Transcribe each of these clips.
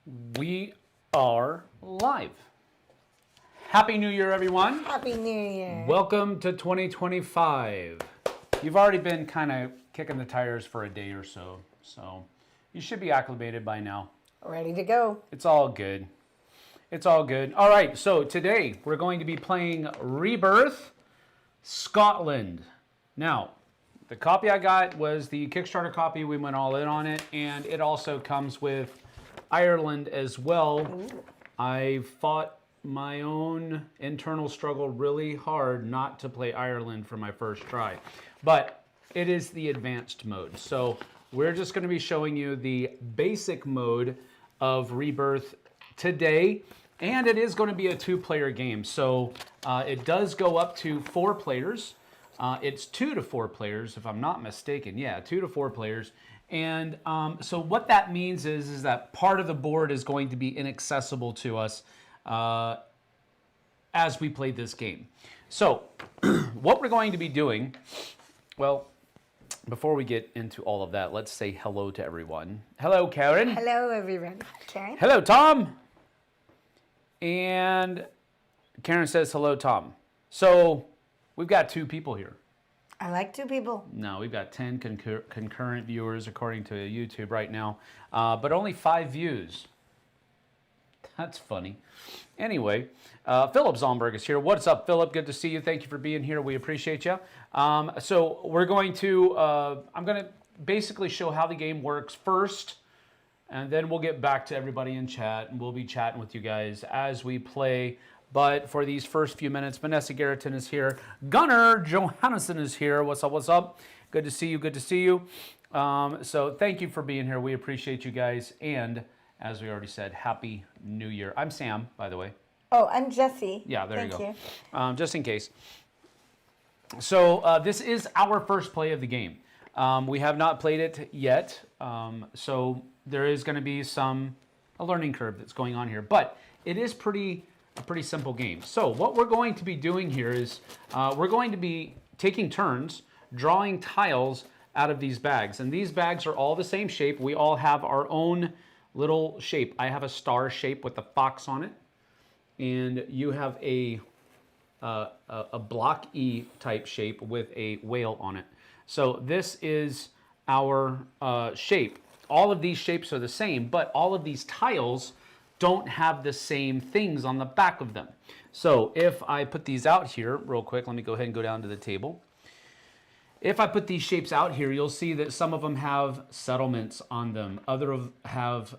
We are live. Happy New Year, everyone. Happy New Year. Welcome to 2025. You've already been kind of kicking the tires for a day or so, so you should be acclimated by now. Ready to go. It's all good. It's all good. All right, so today we're going to be playing Rebirth, Scotland. Now, the copy I got was the Kickstarter copy. We went all in on it, and it also comes with Ireland as well. Ooh. I fought my own internal struggle really hard not to play Ireland for my first try, but it is the advanced mode. So we're just going to be showing you the basic mode of Rebirth today, and it is going to be a two-player game. So it does go up to 4 players. It's 2 to 4 players, if I'm not mistaken. Yeah, 2 to 4 players. And so what that means is that part of the board is going to be inaccessible to us as we play this game. So what we're going to be doing, well, before we get into all of that, let's say hello to everyone. Hello, Karen. Hello, everyone. Karen. Hello, Tom. And Karen says hello, Tom. So we've got 2 people here. I like 2 people. No, we've got 10 concurrent viewers according to YouTube right now, but only 5 views. That's funny. Anyway, Philip Zomberg is here. What's up, Philip? Good to see you. Thank you for being here. We appreciate you. So we're going to, I'm going to basically show how the game works first, and then we'll get back to everybody in chat, and we'll be chatting with you guys as we play. But for these first few minutes, Vanessa Garreton is here. Gunnar Johannesson is here. What's up, what's up? Good to see you, good to see you. So thank you for being here. We appreciate you guys. And as we already said, Happy New Year. I'm Sam, by the way. Oh, I'm Jessie. Yeah, there you go. Thank you. Just in case. So this is our first play of the game. We have not played it yet. So there is going to be a learning curve that's going on here. But it is a pretty simple game. So what we're going to be doing here is we're going to be taking turns drawing tiles out of these bags. And these bags are all the same shape. We all have our own little shape. I have a star shape with a fox on it. And you have a block E type shape with a whale on it. So this is our shape. All of these shapes are the same, but all of these tiles don't have the same things on the back of them. So if I put these out here real quick, let me go ahead and go down to the table. If I put these shapes out here, you'll see that some of them have settlements on them. Others have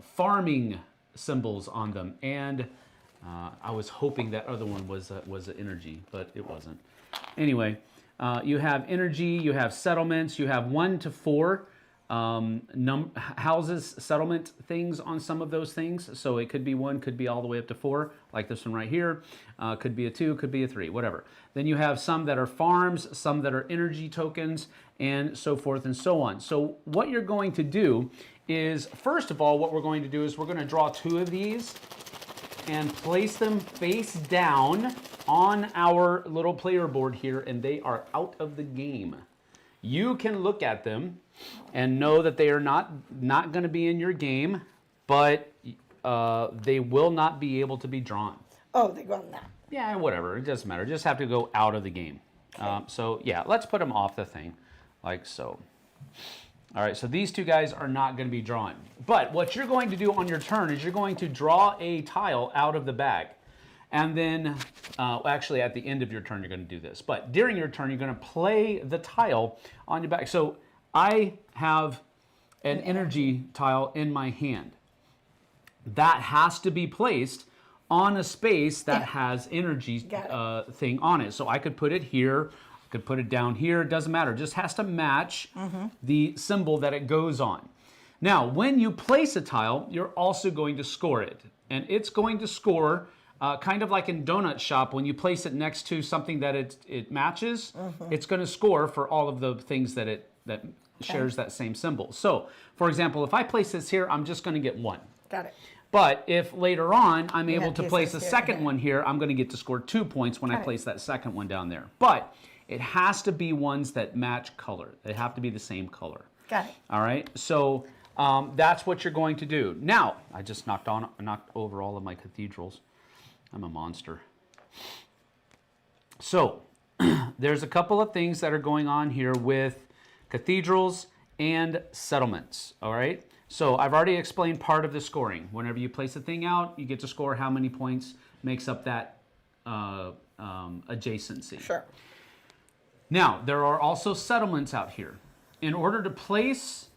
farming symbols on them. And I was hoping that other one was an energy, but it wasn't. Anyway, you have energy, you have settlements, you have 1 to 4 houses, settlement things on some of those things. So it could be 1, could be all the way up to 4, like this one right here. Could be a 2, could be a 3, whatever. Then you have some that are farms, some that are energy tokens, and so forth and so on. So what you're going to do is, first of all, what we're going to do is we're going to draw 2 of these and place them face down on our little player board here, and they are out of the game. You can look at them and know that they are not going to be in your game, but they will not be able to be drawn. Oh, they're going now. Yeah, whatever. It doesn't matter. Just have to go out of the game. Okay. So yeah, let's put them off the thing, like so. All right, so these 2 guys are not going to be drawn. But what you're going to do on your turn is you're going to draw a tile out of the bag. And then, actually at the end of your turn, you're going to do this. But during your turn, you're going to play the tile on your bag. So I have an energy tile in my hand. That has to be placed on a space that has energy thing on it. So I could put it here, I could put it down here, it doesn't matter. It just has to match the symbol that it goes on. Now, when you place a tile, you're also going to score it. And it's going to score kind of like in Donut Shop, when you place it next to something that it matches, it's going to score for all of the things that shares that same symbol. So, for example, if I place this here, I'm just going to get 1. Got it. But if later on I'm able to place a second one here, I'm going to get to score 2 points when I place that second one down there. But it has to be ones that match color. They have to be the same color. Got it. All right. So That's what you're going to do. Now, I just knocked over all of my cathedrals. I'm a monster. So, there's a couple of things that are going on here with cathedrals and settlements, all right? So, I've already explained part of the scoring. Whenever you place a thing out, you get to score how many points makes up that adjacency. Sure. Now, there are also settlements out here. In order to place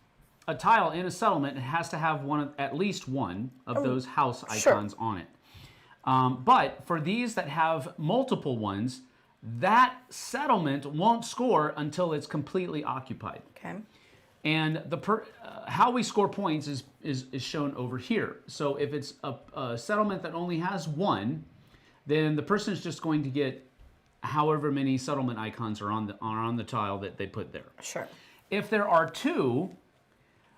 a tile in a settlement, it has to have at least one of those house icons on it. But for these that have multiple ones, that settlement won't score until it's completely occupied. Okay. And how we score points is shown over here. So if it's a settlement that only has one, then the person is just going to get however many settlement icons are on the tile that they put there. Sure. If there are two,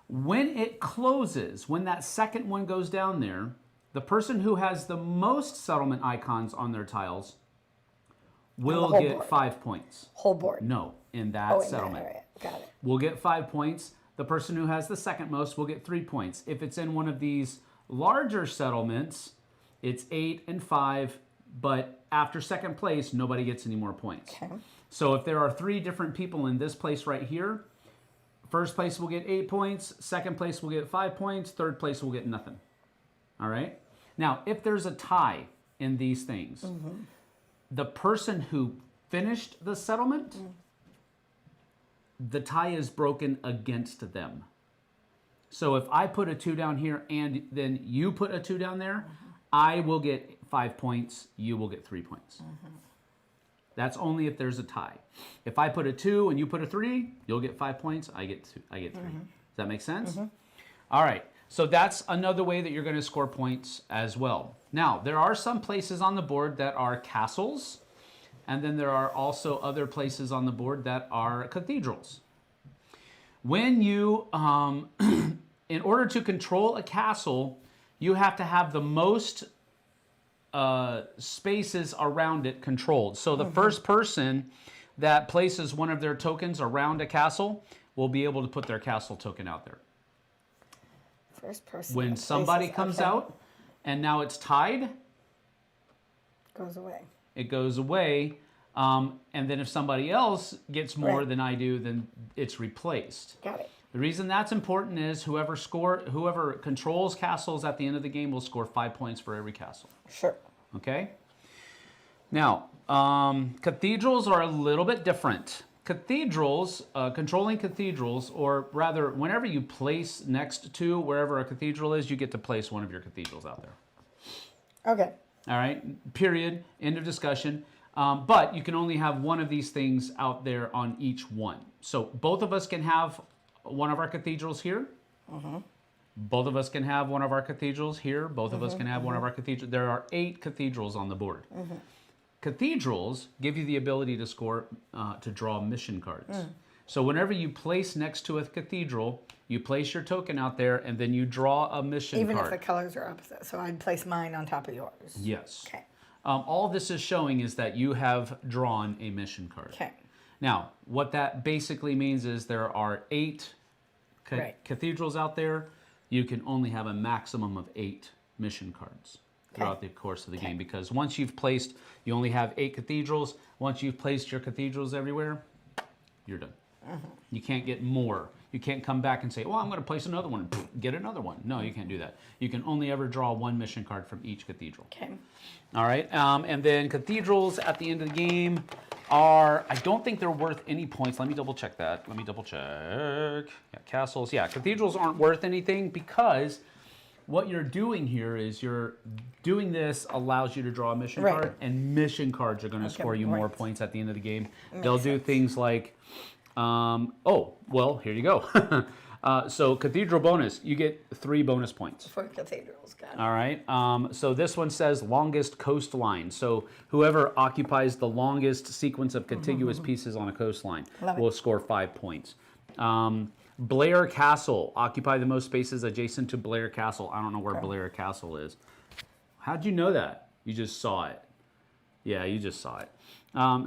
when it closes, when that second one goes down there, the person who has the most settlement icons on their tiles will get board. 5 points. Whole board. No, in that in settlement. that area. Got it. Will get 5 points. The person who has the second most will get 3 points. If it's in one of these larger settlements, it's 8 and 5, but after second place, nobody gets any more points. Okay. So if there are 3 different people in this place right here, first place will get 8 points, second place will get 5 points, third place will get nothing. All right? Now, if there's a tie in these things, the person who finished the settlement, the tie is broken against them. So if I put a 2 down here and then you put a 2 down there, I will get 5 points, you will get 3 points. That's only if there's a tie. If I put a 2 and you put a 3, you'll get 5 points, I get 3. Does that make sense? All right. So that's another way that you're going to score points as well. Now, there are some places on the board that are castles, and then there are also other places on the board that are cathedrals. When you, in order to control a castle, you have to have the most spaces around it controlled. So the first person that places one of their tokens around a castle will be able to put their castle token out there. First person. When somebody comes out and now it's tied, goes away. it goes away. And then if somebody else gets more than I do, then it's replaced. Got it. The reason that's important is whoever controls castles at the end of the game will score 5 points for every castle. Sure. Okay? Now, cathedrals are a little bit different. Cathedrals, controlling cathedrals, or rather, whenever you place next to wherever a cathedral is, you get to place one of your cathedrals out there. Okay. All right? Period. End of discussion. But you can only have one of these things out there on each one. So both of us can have one of our cathedrals here. Both of us can have one of our cathedrals here. Both of us can have one of our cathedrals. There are 8 cathedrals on the board. Cathedrals give you the ability to score, to draw mission cards. So whenever you place next to a cathedral, you place your token out there, and then you draw a mission card. Even if the colors are opposite. So I'd place mine on top of yours. Yes. Okay. All this is showing is that you have drawn a mission card. Okay. Now, what that basically means is there are 8 cathedrals out there. You can only have a maximum of 8 mission cards throughout the course of the game, because once you've placed, you only have 8 cathedrals. Once you've placed your cathedrals everywhere, you're done. You can't get more. You can't come back and say, well, I'm going to place another one and get another one. No, you can't do that. You can only ever draw 1 mission card from each cathedral. Okay. All right. And then cathedrals at the end of the game are, I don't think they're worth any points. Let me double check that. Yeah, castles. Yeah, cathedrals aren't worth anything, because what you're doing here is doing this allows you to draw a mission card, and mission cards are going to score you more points at the end of the game. They'll do things like, oh, well, here you go. So cathedral bonus, you get 3 bonus points. For cathedrals, got it. All right. So this one says longest coastline. So whoever occupies the longest sequence of contiguous pieces on a coastline will score 5 points. Blair Castle, occupy the most spaces adjacent to Blair Castle. I don't know where Blair Castle is. How'd you know that? You just saw it. Yeah, you just saw it.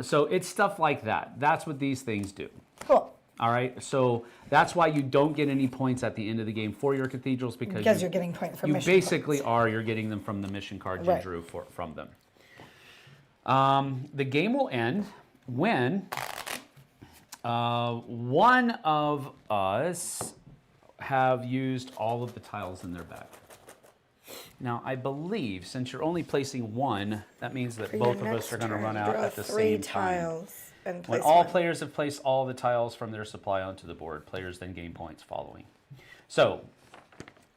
So it's stuff like that. That's what these things do. Cool. All right, so that's why you don't get any points at the end of the game for your cathedrals Because you're getting points from you mission basically cards. you're getting them from the mission cards Right. you drew from them. The game will end when one of us have used all of the tiles in their bag. Now, I believe since you're only placing one, that means that For both your of us next are going to turn, run out draw at the 3 same time. tiles and When place all one. players have placed all the tiles from their supply onto the board, players then gain points following. So,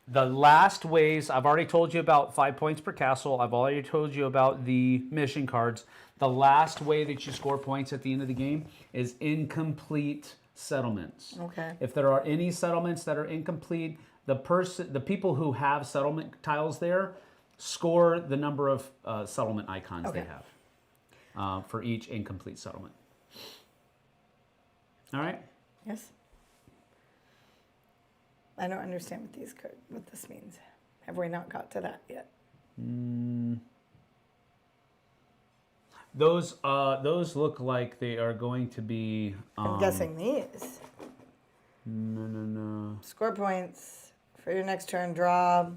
the last ways, I've already told you about 5 points per castle. I've already told you about the mission cards. The last way that you score points at the end of the game is incomplete settlements. Okay. If there are any settlements that are incomplete, the people who have settlement tiles there score the number of settlement icons they have for each incomplete settlement. All right? Yes. I don't understand what this means. Have we not got to that yet? Those look like they are going to be. I'm guessing these. No. Score points for your next turn. Draw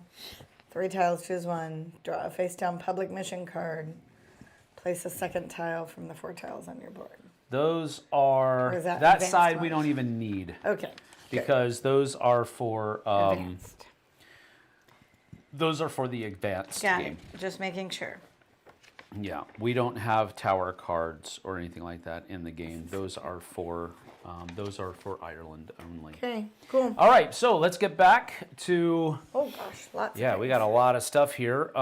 3 tiles, choose one. Draw a face down public mission card. Place a second tile from the 4 tiles on your board. Those are Or is that that advanced side we ones? don't even need Okay. good. because those are for Advanced. those are for the advanced Got game. it. Just making sure. Yeah, we don't have tower cards or anything like that in the game. Those are for Ireland only. Okay, cool. All right, so let's get back to. Oh gosh, lots. Yeah, of we things. got a lot of stuff here.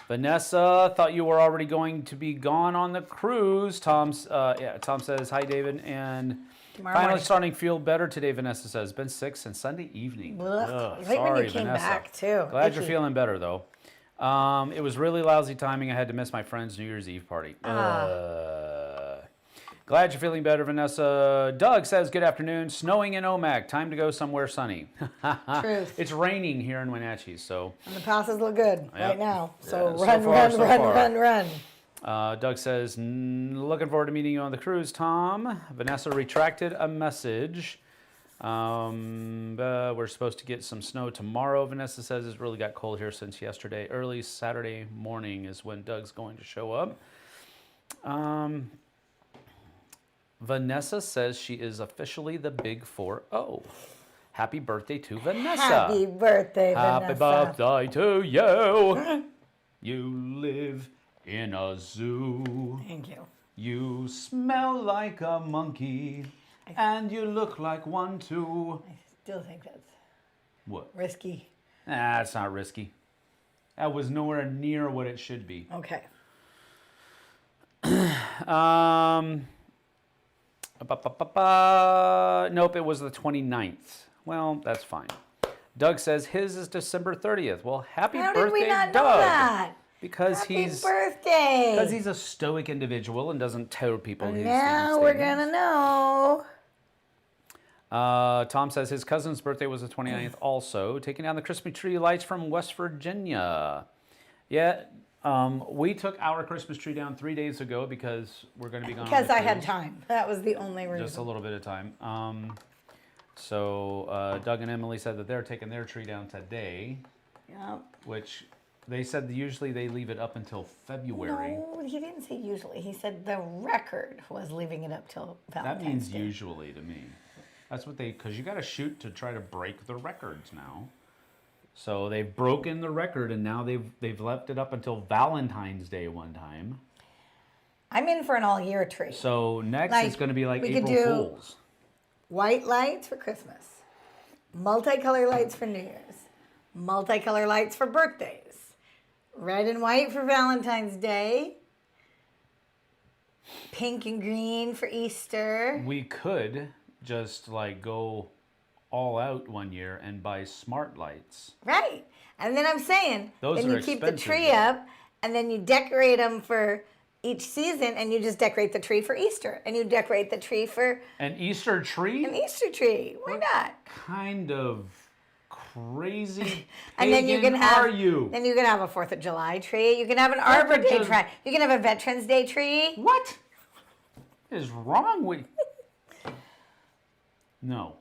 Vanessa, thought you were already going to be gone on the cruise. Tom says, hi, David. And Tomorrow finally morning. starting to feel better today, Vanessa says. Been sick since Sunday evening. Ugh, Ugh, right when sorry, you came Vanessa. back, too. Glad you're Icky. feeling better, though. It was really lousy timing. I had to miss my friend's New Year's Eve party. Glad you're feeling better, Vanessa. Doug says, good afternoon. Snowing in Omag. Time to go somewhere sunny. Truth. It's raining here in Wenatchee, so. And the passes look good Yep. right now. So Yeah, so run, far, run, so run, far. run, run. Doug says, looking forward to meeting you on the cruise, Tom. Vanessa retracted a message. We're supposed to get some snow tomorrow. Vanessa says it's really got cold here since yesterday. Early Saturday morning is when Doug's going to show up. Vanessa says she is officially the big 4-0. Happy birthday to Vanessa. Happy birthday, Happy Vanessa. birthday to you. You live in a zoo. Thank you. You smell like a monkey. And you look like one too. I still think that's What? risky. Nah, it's not risky. That was nowhere near what it should be. Okay. Nope, it was the 29th. Well, that's fine. Doug says his is December 30th. Well, happy How birthday, did we not Doug. know that? Because Happy he's birthday. because he's a stoic individual and doesn't tell people his Now these we're things. gonna know. Tom says his cousin's birthday was the 29th also. Taking down the Christmas tree lights from West Virginia. Yeah, we took our Christmas tree down 3 days ago because we're going to be gone on Because the I had cruise. time. That was the only reason. Just a little bit of time. So Doug and Emily said that they're taking their tree down today, Yep. which they said usually they leave it up until February. No, he didn't say usually. He said the record was leaving it up till Valentine's That means Day. usually to me. That's what because you got to shoot to try to break the records now. So they've broken the record, and now they've left it up until Valentine's Day one time. I'm in for an all-year tree. So next Like, is going to be like we could April do- Fools. White lights for Christmas. Multicolor lights for New Year's. Multicolor lights for birthdays. Red and white for Valentine's Day. Pink and green for Easter. We could just like go all out one year and buy smart lights. Right. And then I'm saying, Those then are you keep the expensive, tree though. up, and then you decorate them for each season, and you just decorate the tree for Easter, and you decorate the tree for An Easter tree? an Easter tree. Why not? Kind of crazy And then you pagan can have are you? Then you can have a 4th of July tree. You can have an Arbor Day Ju- tree. You can have a Veterans Day tree. What is wrong with No.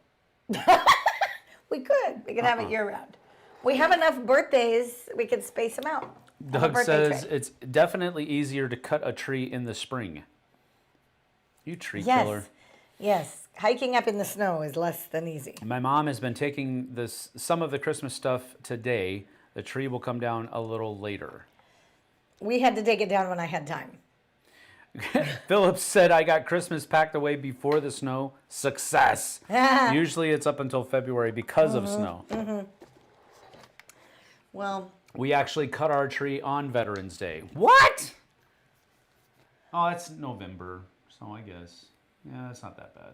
We could. We could have it year round. We have enough birthdays. We could space them out. Have a Doug birthday says tray. it's definitely easier to cut a tree in the spring. You tree killer. Yes. Hiking up in the snow is less than easy. My mom has been taking some of the Christmas stuff today. The tree will come down a little later. We had to take it down when I had time. Phillips said, I got Christmas packed away before the snow. Success. Usually it's up until February because of snow. Well, We actually cut our tree on Veterans Day. What? Oh, it's November, so I guess. Yeah, it's not that bad.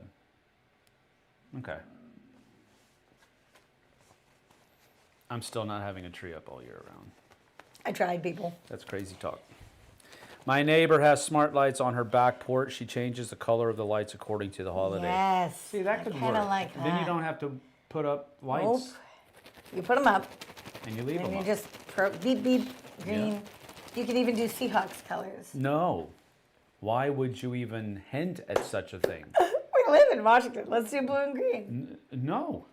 Okay. I'm still not having a tree up all year round. I tried, people. That's crazy talk. My neighbor has smart lights on her back porch. She changes the color of the lights according to the holiday. Yes. See, that could I work. kind of like that. Then you don't have to put up lights Nope. You put them up, and you leave and them you up. just beep, beep, green. You can even do Seahawks colors. No. Why would you even hint at such a thing? We live in Washington. Let's do blue and green. No.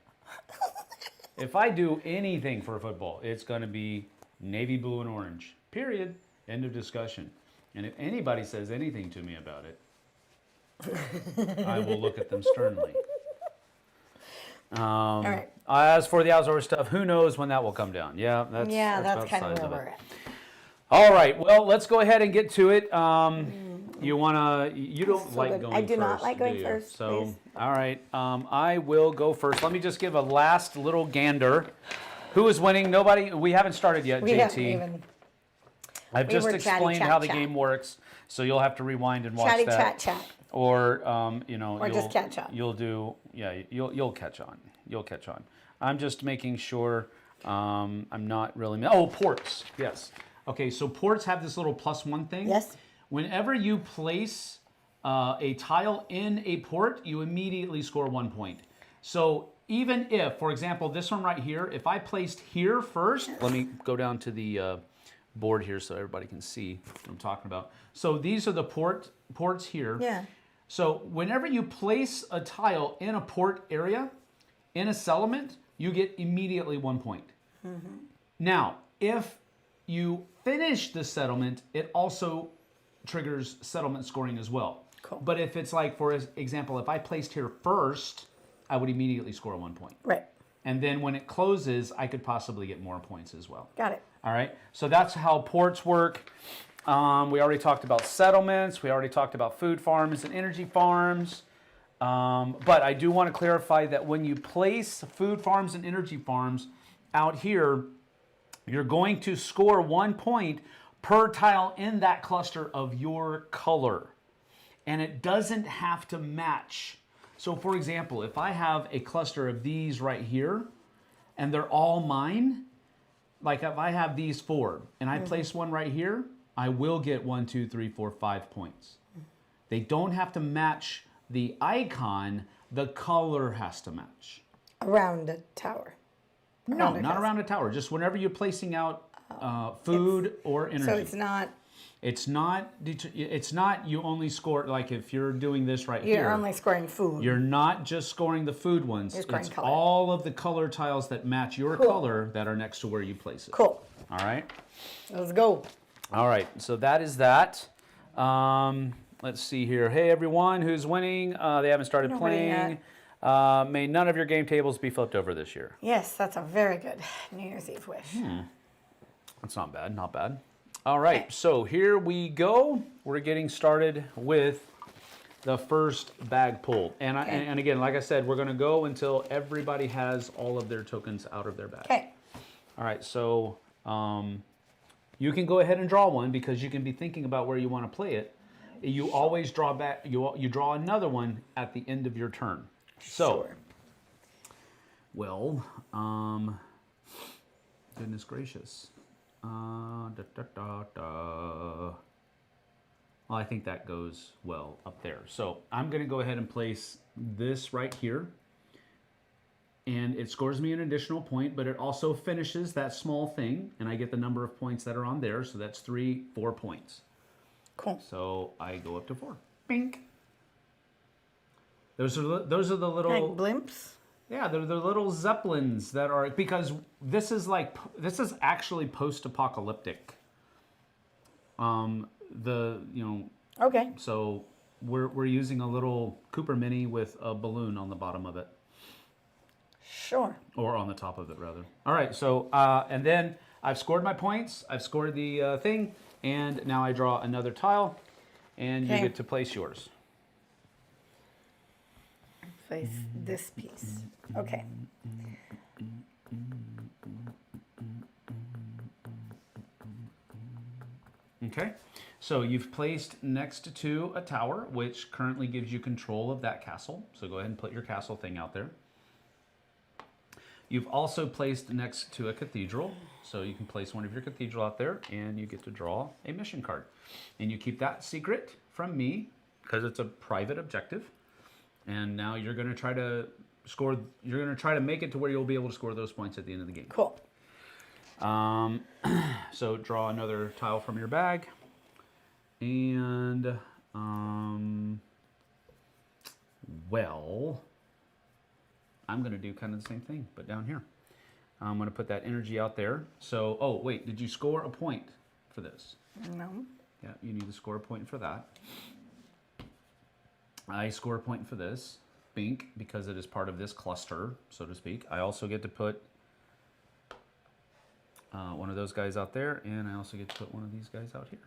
If I do anything for football, it's going to be navy blue and orange. Period. End of discussion. And if anybody says anything to me about it, I will look at them sternly. All right. As for the outdoor stuff, who knows when that will come down? Yeah, that's That's about kind the of size where of we're it. at. All right. Well, let's go ahead and get to it. You wanna? You don't So like good. going I first. do not like going do you? first, So, please. all right. I will go first. Let me just give a last little gander. Who is winning? Nobody. We haven't started yet, We JT. haven't even. I've we just were chatty, explained chat, how the chat. game works, so you'll have to rewind and watch Chatty, that. chat. Or you'll just catch on. You'll do you'll catch on. You'll catch on. I'm just making sure I'm not really. Oh, ports. Yes. Okay, so ports have this little +1 thing. Yes. Whenever you place a tile in a port, you immediately score 1 point. So even if, for example, this one right here, if I placed here first, let me go down to the board here so everybody can see what I'm talking about. So these are the ports here. Yeah. So whenever you place a tile in a port area, in a settlement, you get immediately 1 point. Now, if you finish the settlement, it also triggers settlement scoring as well. Cool. But if it's like, for example, if I placed here first, I would immediately score 1 point. Right. And then when it closes, I could possibly get more points as well. Got it. All right, so that's how ports work. We already talked about settlements. We already talked about food farms and energy farms. But I do want to clarify that when you place food farms and energy farms out here, you're going to score 1 point per tile in that cluster of your color. And it doesn't have to match. So for example, if I have a cluster of these right here, and they're all mine, like if I have these 4 and I place one right here, I will get 1, 2, 3, 4, 5 points. They don't have to match the icon, the color has to match. Around a tower. No, not around a tower. Just whenever you're placing out food or energy. So it's not. It's not you only score, like if you're doing this right here. You're only scoring food. You're not just scoring the food ones. You're scoring It's color. all of the color tiles that match your color that are next to where you place it. Cool. All right? Let's go. All right, so that is that. Let's see here. Hey, everyone who's winning. They haven't started Nobody playing. May none of your game tables be flipped over this year. Yes, that's a very good New Year's Eve wish. That's not bad, not bad. All right, so here we go. We're getting started with the first bag pulled. And, and again, like I said, we're going to go until everybody has all of their tokens out of their bag. Okay. All right, so you can go ahead and draw one because you can be thinking about where you want to play it. You always draw back, you draw another one at the end of your turn. So, Sure. well, goodness gracious. Well, I think that goes well up there. So I'm going to go ahead and place this right here. And it scores me an additional point, but it also finishes that small thing. And I get the number of points that are on there. So that's 4 points. Cool. So I go up to 4. Bink. Those are the little Like blimps? Yeah, they're the little zeppelins that are, because this is actually post-apocalyptic. Okay. So we're using a little Cooper Mini with a balloon on the bottom of it. Sure. Or on the top of it, rather. All right, so, and then I've scored my points. I've scored the thing, and now I draw another tile, and you get to place yours. Place this piece. Okay. Okay, so you've placed next to a tower, which currently gives you control of that castle. So go ahead and put your castle thing out there. You've also placed next to a cathedral, so you can place one of your cathedral out there, and you get to draw a mission card. And you keep that secret from me, because it's a private objective. And now you're going to try to score, you're going to try to make it to where you'll be able to score those points at the end of the game. Cool. So draw another tile from your bag. And, well, I'm going to do kind of the same thing, but down here. I'm going to put that energy out there. So, oh, wait, did you score a point for this? No. Yeah, you need to score a point for that. I score a point for this, Bink, because it is part of this cluster, so to speak. I also get to put one of those guys out there, and I also get to put one of these guys out here.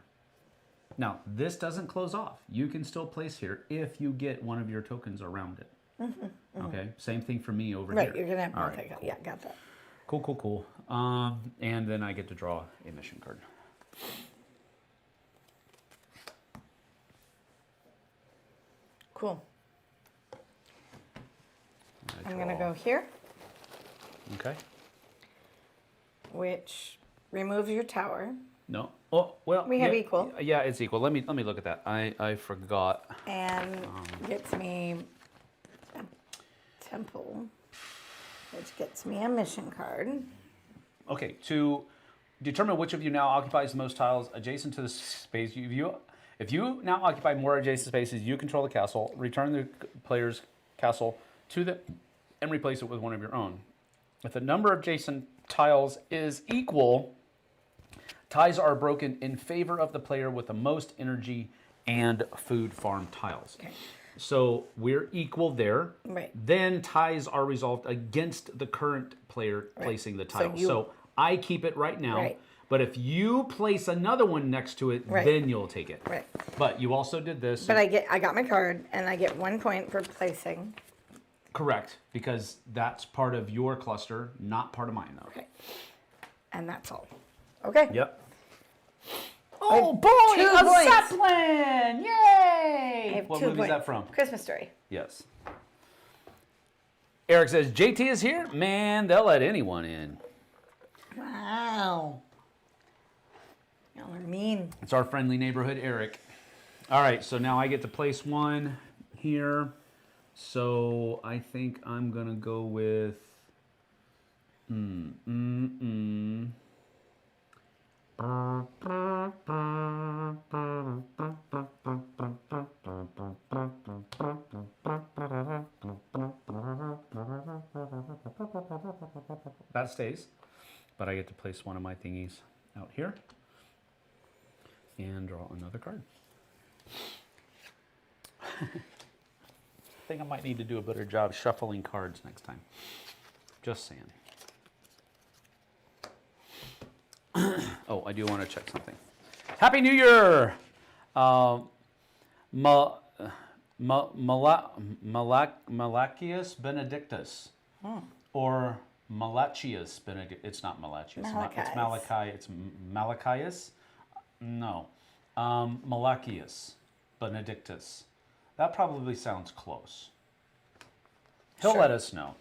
Now, this doesn't close off. You can still place here if you get one of your tokens around it. Okay, same thing for me over here. Right, you're going to have All to take cool. Yeah, got that. Cool, cool, cool. And then I get to draw a mission card. Cool. I'm going to go here, Okay. which removes your tower. No. Oh, well. We have yeah, equal. Yeah, it's equal. Let me look at that. I forgot. And gets me a temple, which gets me a mission card. Okay, to determine which of you now occupies the most tiles adjacent to the space, if you now occupy more adjacent spaces, you control the castle. Return the player's castle to the and replace it with one of your own. If the number of adjacent tiles is equal, ties are broken in favor of the player with the most energy and food farm tiles. Okay. So we're equal there. Right. Then ties are resolved against the current player placing the tile. So I keep it right now. Right. But if you place another one next to it, then you'll take it. Right. But you also did this. But I got my card, and I get 1 point for placing. Correct, because that's part of your cluster, not part of mine, though. Okay. And that's all. Okay. Yep. Oh boy, 2 a points. Zeppelin! Yay! I have What 2 movie is points. that from? Christmas Story. Yes. Eric says, JT is here? Man, they'll let anyone in. Wow. Y'all are mean. It's our friendly neighborhood Eric. All right, so now I get to place one here. So I think I'm going to go with... That stays, but I get to place one of my thingies out here and draw another card. I think I might need to do a better job shuffling cards next time. Just saying. Oh, I do want to check something. Happy New Year! Malachius Benedictus. Or Malachius Benedictus. It's not Malachius. It's Malachi. It's Malachius. No. Malachius Benedictus. That probably sounds close. He'll let us know.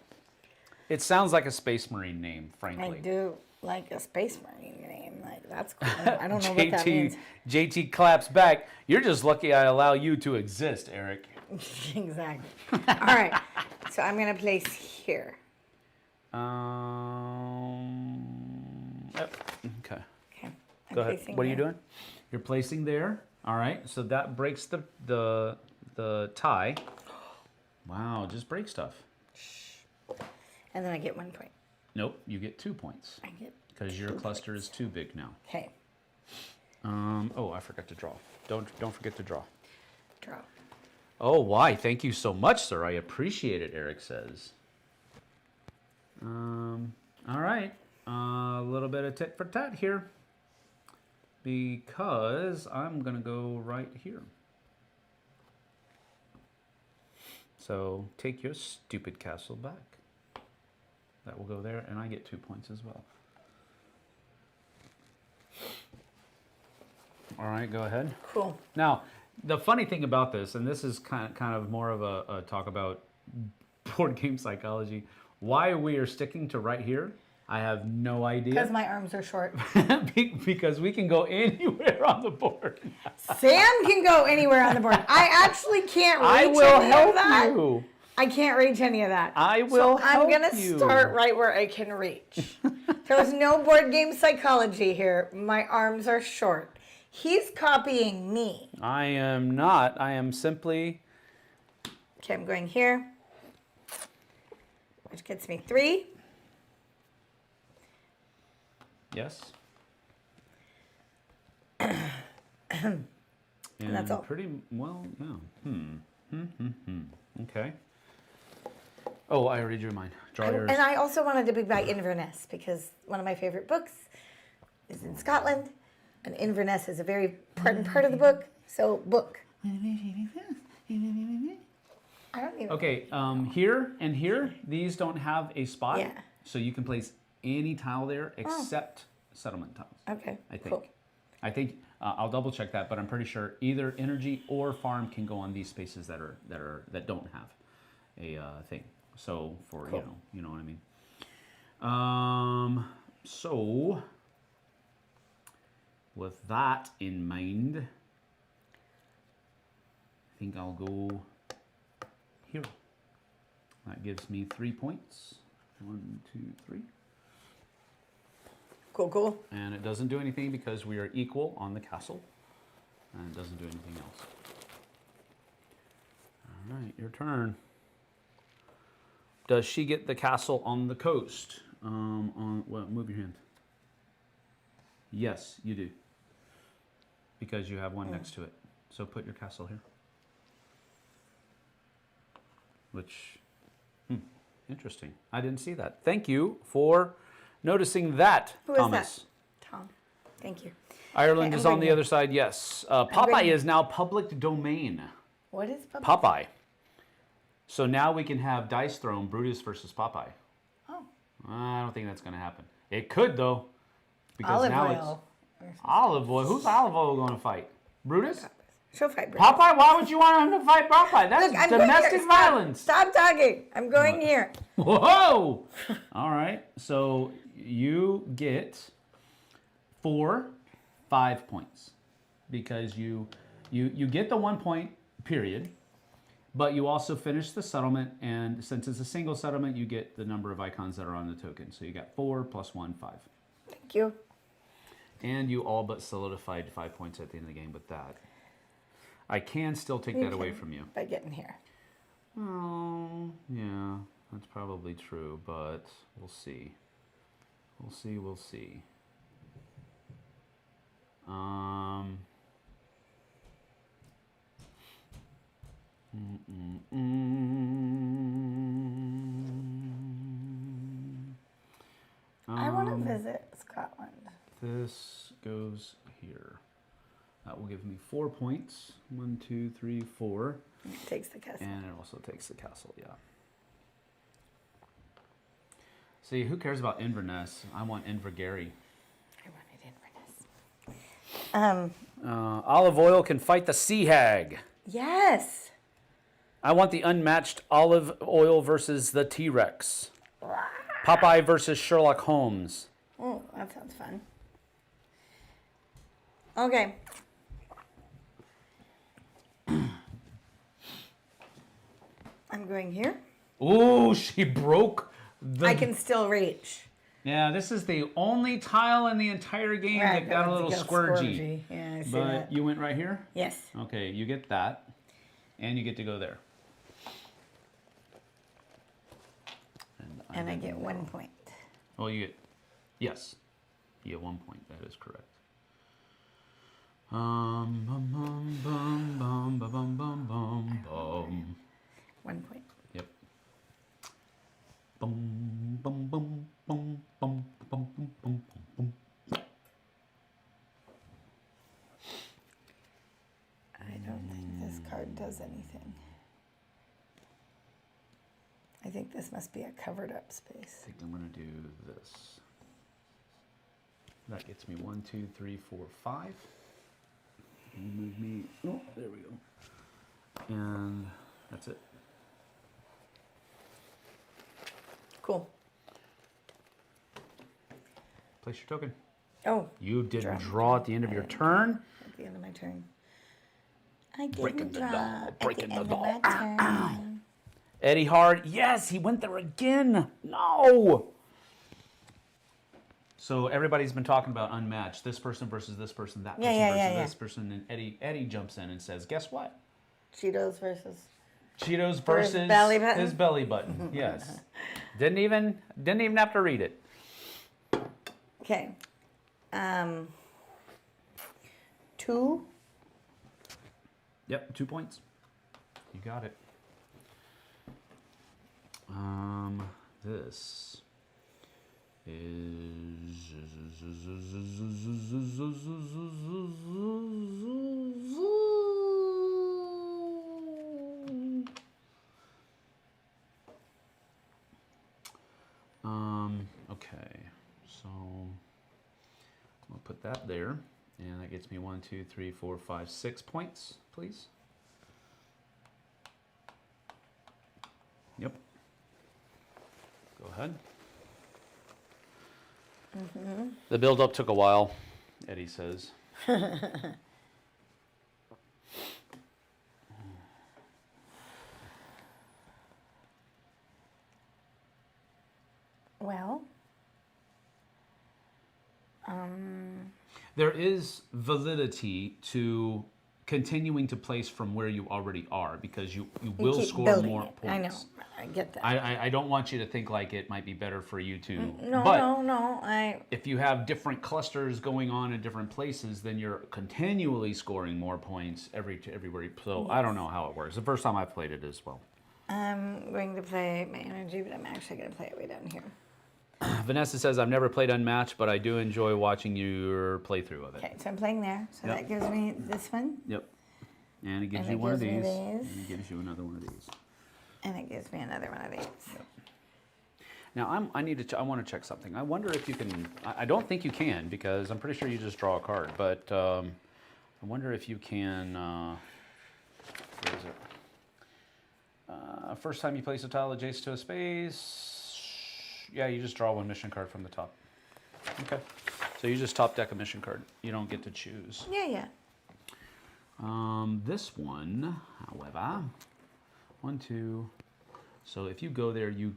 It sounds like a Space Marine name, frankly. I do like a Space Marine name. Like, that's cool. I don't know what that means. JT claps back. You're just lucky I allow you to exist, Eric. Exactly. All right. So I'm going to place here. Yep. Okay. Okay. Go ahead. What are you doing? You're placing there. All right. So that breaks the tie. Wow, just break stuff. And then I get 1 point. Nope, you get 2 points. I get because your cluster is too big now. Okay. Oh, I forgot to draw. Don't forget to draw. Draw. Oh, why? Thank you so much, sir. I appreciate it, Eric says. All right. A little bit of tit for tat here. Because I'm going to go right here. So take your stupid castle back. That will go there, and I get 2 points as well. All right, go ahead. Cool. Now, the funny thing about this, and this is kind of more of a talk about board game psychology, why we are sticking to right here, I have no idea. Because my arms are short. Because we can go anywhere on the board. Sam can go anywhere on the board. I actually can't reach I will any help of that. you. I can't reach any of that. I will help I'm going to you. start right where I can reach. There's no board game psychology here. My arms are short. He's copying me. I am not. I am simply... Okay, I'm going here, which gets me 3. Yes. And that's all. Pretty well, yeah. Okay. Oh, I already drew mine. Draw yours. And I also wanted to be by Inverness because one of my favorite books is in Scotland, and Inverness is a very important part of the book. So, book. I don't even. Okay, here and here, these don't have a spot. Yeah. So you can place any tile there except settlement tiles. Okay. I think. Cool. I think I'll double check that, but I'm pretty sure either energy or farm can go on these spaces that don't have a thing. So for Cool. you know what I mean. So with that in mind, I think I'll go here. That gives me 3 points. 1, 2, 3. Cool, cool. And it doesn't do anything because we are equal on the castle. And it doesn't do anything else. All right, your turn. Does she get the castle on the coast? Well, move your hand. Yes, you do. Because you have one next to it. So put your castle here. Which, interesting. I didn't see that. Thank you for noticing that, Who Thomas. is that? Tom. Thank you. Ireland Okay, is I'm on the bringing- other side, yes. Popeye bringing- is now public domain. What is Popeye? Popeye. So now we can have dice thrown, Brutus versus Popeye. Oh. I don't think that's going to happen. It could, though. Because Olive now oil. it's olive oil. Who's olive oil going to fight? Brutus? She'll fight Brutus. Popeye? Why would you want him to fight Popeye? That's Look, I'm going domestic here. violence. Stop talking. I'm going here. Whoa! All right. So you get 5 points because you get the 1 point period, but you also finish the settlement, and since it's a single settlement, you get the number of icons that are on the token. So you got 4 plus 1, 5. Thank you. And you all but solidified 5 points at the end of the game with that. I can still take that away from you. By getting here. Oh, yeah, that's probably true, but we'll see. We'll see, we'll see. I want to visit Scotland. This goes here. That will give me 4 points. 1, 2, 3, 4. It takes the castle. And it also takes the castle, yeah. See, who cares about Inverness? I want Invergary. I wanted Inverness. Olive oil can fight the sea hag. Yes. I want the unmatched olive oil versus the T-Rex. Popeye versus Sherlock Holmes. Oh, that sounds fun. Okay. I'm going here. Ooh, she broke the... I can still reach. Yeah, this is the only tile in the entire game that got a little squirgy. Yeah, I see But that. you went right here? Yes. Okay, you get that. And you get to go there. And I get 1 point. Oh, you get, yes. You get 1 point. That is correct. Bum, bum, bum, bum, bum, bum, bum, bum. 1 point. Yep. Bum, bum, bum, bum, bum, bum, bum, bum, bum. I don't think this card does anything. I think this must be a covered up space. I think I'm going to do this. That gets me 1, 2, 3, 4, 5. Move me. Oh, there we go. And that's it. Cool. Place your token. Oh. You didn't draw at the end of your turn. At the end of my turn. I didn't Breaking the draw law. at Breaking the the end law. of my turn. Eddie Hard. Yes, he went there again. No. So everybody's been talking about unmatched. This person versus this person, that person versus this person. And Eddie jumps in and says, guess what? Cheetos versus Versus belly button? his belly button. Yes. Didn't even have to read it. Okay. 2. Yep, 2 points. You got it. This is okay. So I'll put that there, and that gets me 1, 2, 3, 4, 5, 6 points, please. Yep. Go ahead. The build-up took a while, Eddie says. Well. There is validity to continuing to place from where you already are, because you will keep score building more it. points. I know. I get that. I don't want you to think like it might be better for you to. No. If you have different clusters going on in different places, then you're continually scoring more points everywhere. So I don't know how it works. The first time I played it as well. I'm going to play my energy, but I'm actually going to play it way down here. Vanessa says, I've never played Unmatched, but I do enjoy watching your playthrough of it. Okay, so I'm playing there. So Yep. that gives me this one. Yep. And it gives And you it one of gives me these. these. And it gives you another one of these. And it gives me another one of these. Yep. Now, I want to check something. I wonder if you can, I don't think you can, because I'm pretty sure you just draw a card, but I wonder if you can, where is it? First time you place a tile adjacent to a space, yeah, you just draw one mission card from the top. Okay, so you just top deck a mission card. You don't get to choose. Yeah. This one, however, 1, 2, so if you go there, you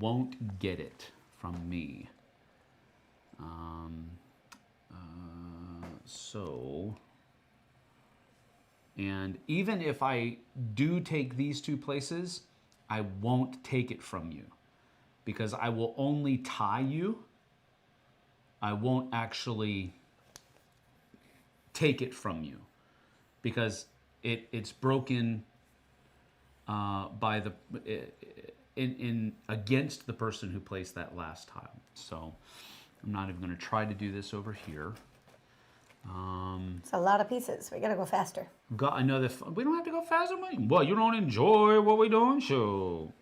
won't get it from me. And even if I do take these 2 places, I won't take it from you, because I will only tie you. I won't actually take it from you, because it's broken by the in against the person who placed that last tile. So I'm not even going to try to do this over here. It's a lot of pieces. We got to go faster. Got another. We don't have to go faster, man. Well, you don't enjoy what we're doing, so.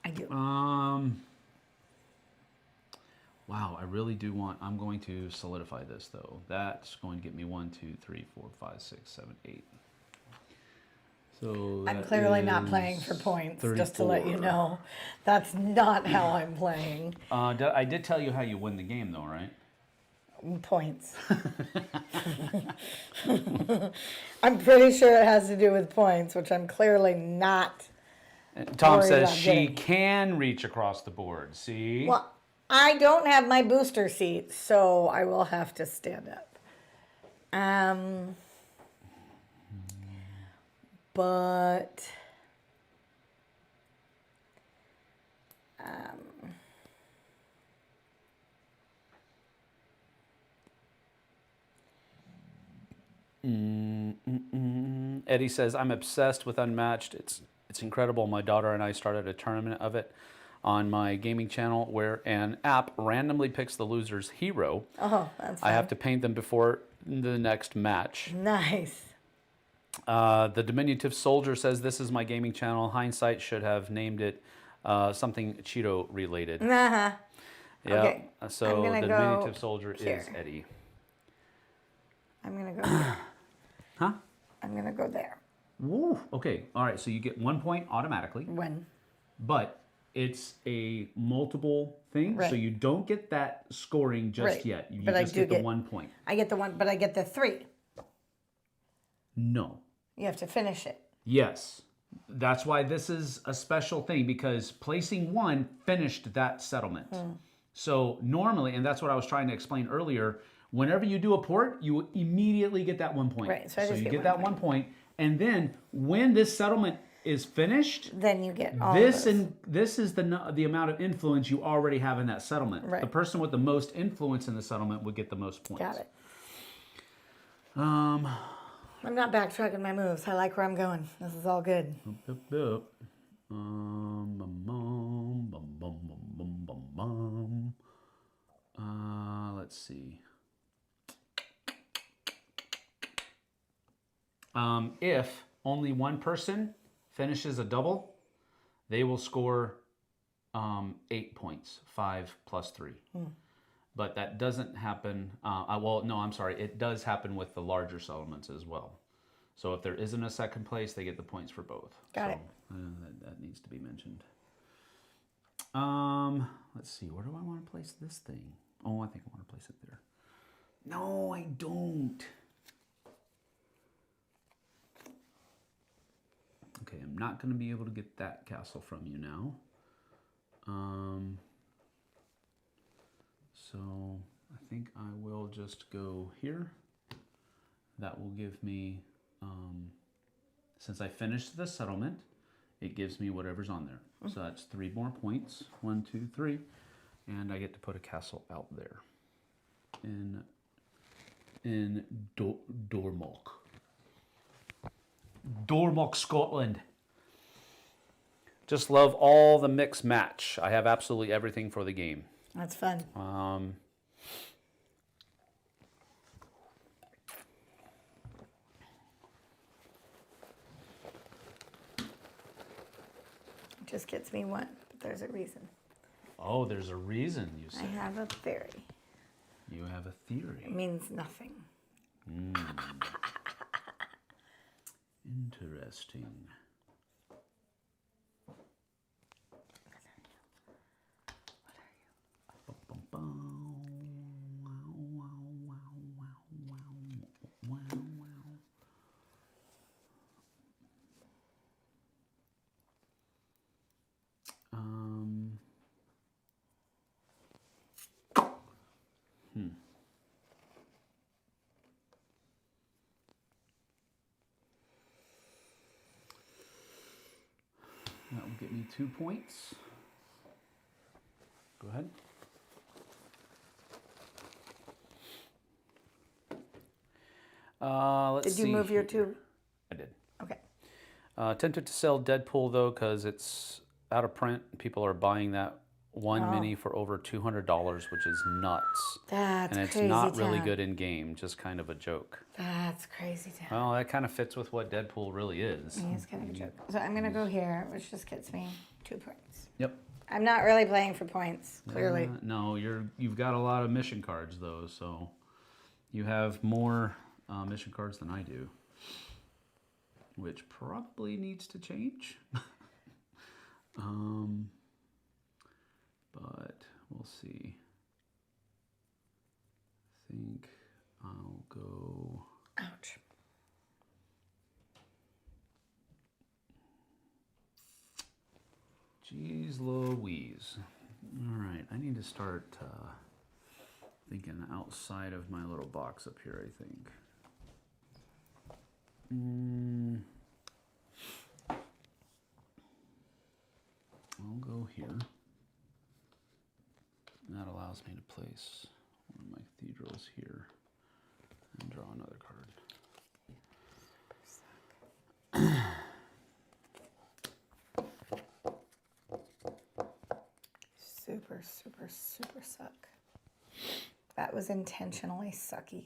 I do. Wow, I really do want. I'm going to solidify this though. That's going to get me 1, 2, 3, 4, 5, 6, 7, 8. So I'm clearly not playing for points, just to let you 34. know. That's not how I'm playing. I did tell you how you win the game, though, right? Points. I'm pretty sure it has to do with points, which I'm clearly not. Tom worried says about she getting. can reach across the board. See? Well, I don't have my booster seat, so I will have to stand up. But Eddie says, I'm obsessed with Unmatched. It's incredible. My daughter and I started a tournament of it on my gaming channel where an app randomly picks the loser's hero. Oh, that's fun. I have to paint them before the next match. Nice. The diminutive soldier says, this is my gaming channel. Hindsight should have named it something Cheeto related. Uh-huh. Yeah. Okay. So the I'm gonna diminutive go soldier here. is Eddie. I'm going to go here. Huh? I'm going to go there. Woo. Okay. All right. So you get 1 point automatically. When? But it's a multiple thing, Right. so you don't get that scoring just Right. yet. You But I just do get the get- 1 point. I get the one, but I get the 3. No. You have to finish it. Yes. That's why this is a special thing, because placing 1 finished that settlement. So normally, and that's what I was trying to explain earlier, whenever you do a port, you immediately get that 1 point. Right, so I just you get get 1 that 1 point, and then when this settlement is finished, Then you get all this of those. and this is the amount of influence you already have in that settlement. Right. The person with the most influence in the settlement would get the most points. Got it. I'm not backtracking my moves. I like where I'm going. This is all good. Bum, bum, bum, bum, bum, bum, bum, bum, bum. Let's see. If only one person finishes a double, they will score 8 points, 5 plus 3. But that doesn't happen. Well, no, I'm sorry. It does happen with the larger settlements as well. So if there isn't a second place, they get the points for both. Got it. That needs to be mentioned. Let's see. Where do I want to place this thing? Oh, I think I want to place it there. No, I don't. Okay, I'm not going to be able to get that castle from you now. So I think I will just go here. That will give me, since I finished the settlement, it gives me whatever's on there. So that's 3 more points. 1, 2, 3. And I get to put a castle out there in Dormock. Dormock, Scotland. Just love all the mix match. I have absolutely everything for the game. That's fun. It just gets me 1, but there's a reason. Oh, there's a reason, you say. I have a theory. You have a theory. It means nothing. Interesting. That will get me 2 points. Go ahead. Let's see. Did you move your here. 2? I did. Okay. Tempted to sell Deadpool though, because it's out of print. People are buying that one mini for over $200, which is nuts. That's and it's crazy not really town. good in game, just kind of a joke. That's crazy town. Well, that kind of fits with what Deadpool really is. It's kind of a joke. So I'm going to go here, which just gets me 2 points. Yep. I'm not really playing for points, clearly. No, you've got a lot of mission cards though, so you have more mission cards than I do, which probably needs to change. But we'll see. I think I'll go. Ouch. Jeez Louise. All right, I need to start thinking outside of my little box up here, I think. I'll go here. allows me to place one of my cathedrals here and draw another card. Super, super, super suck. That was intentionally sucky.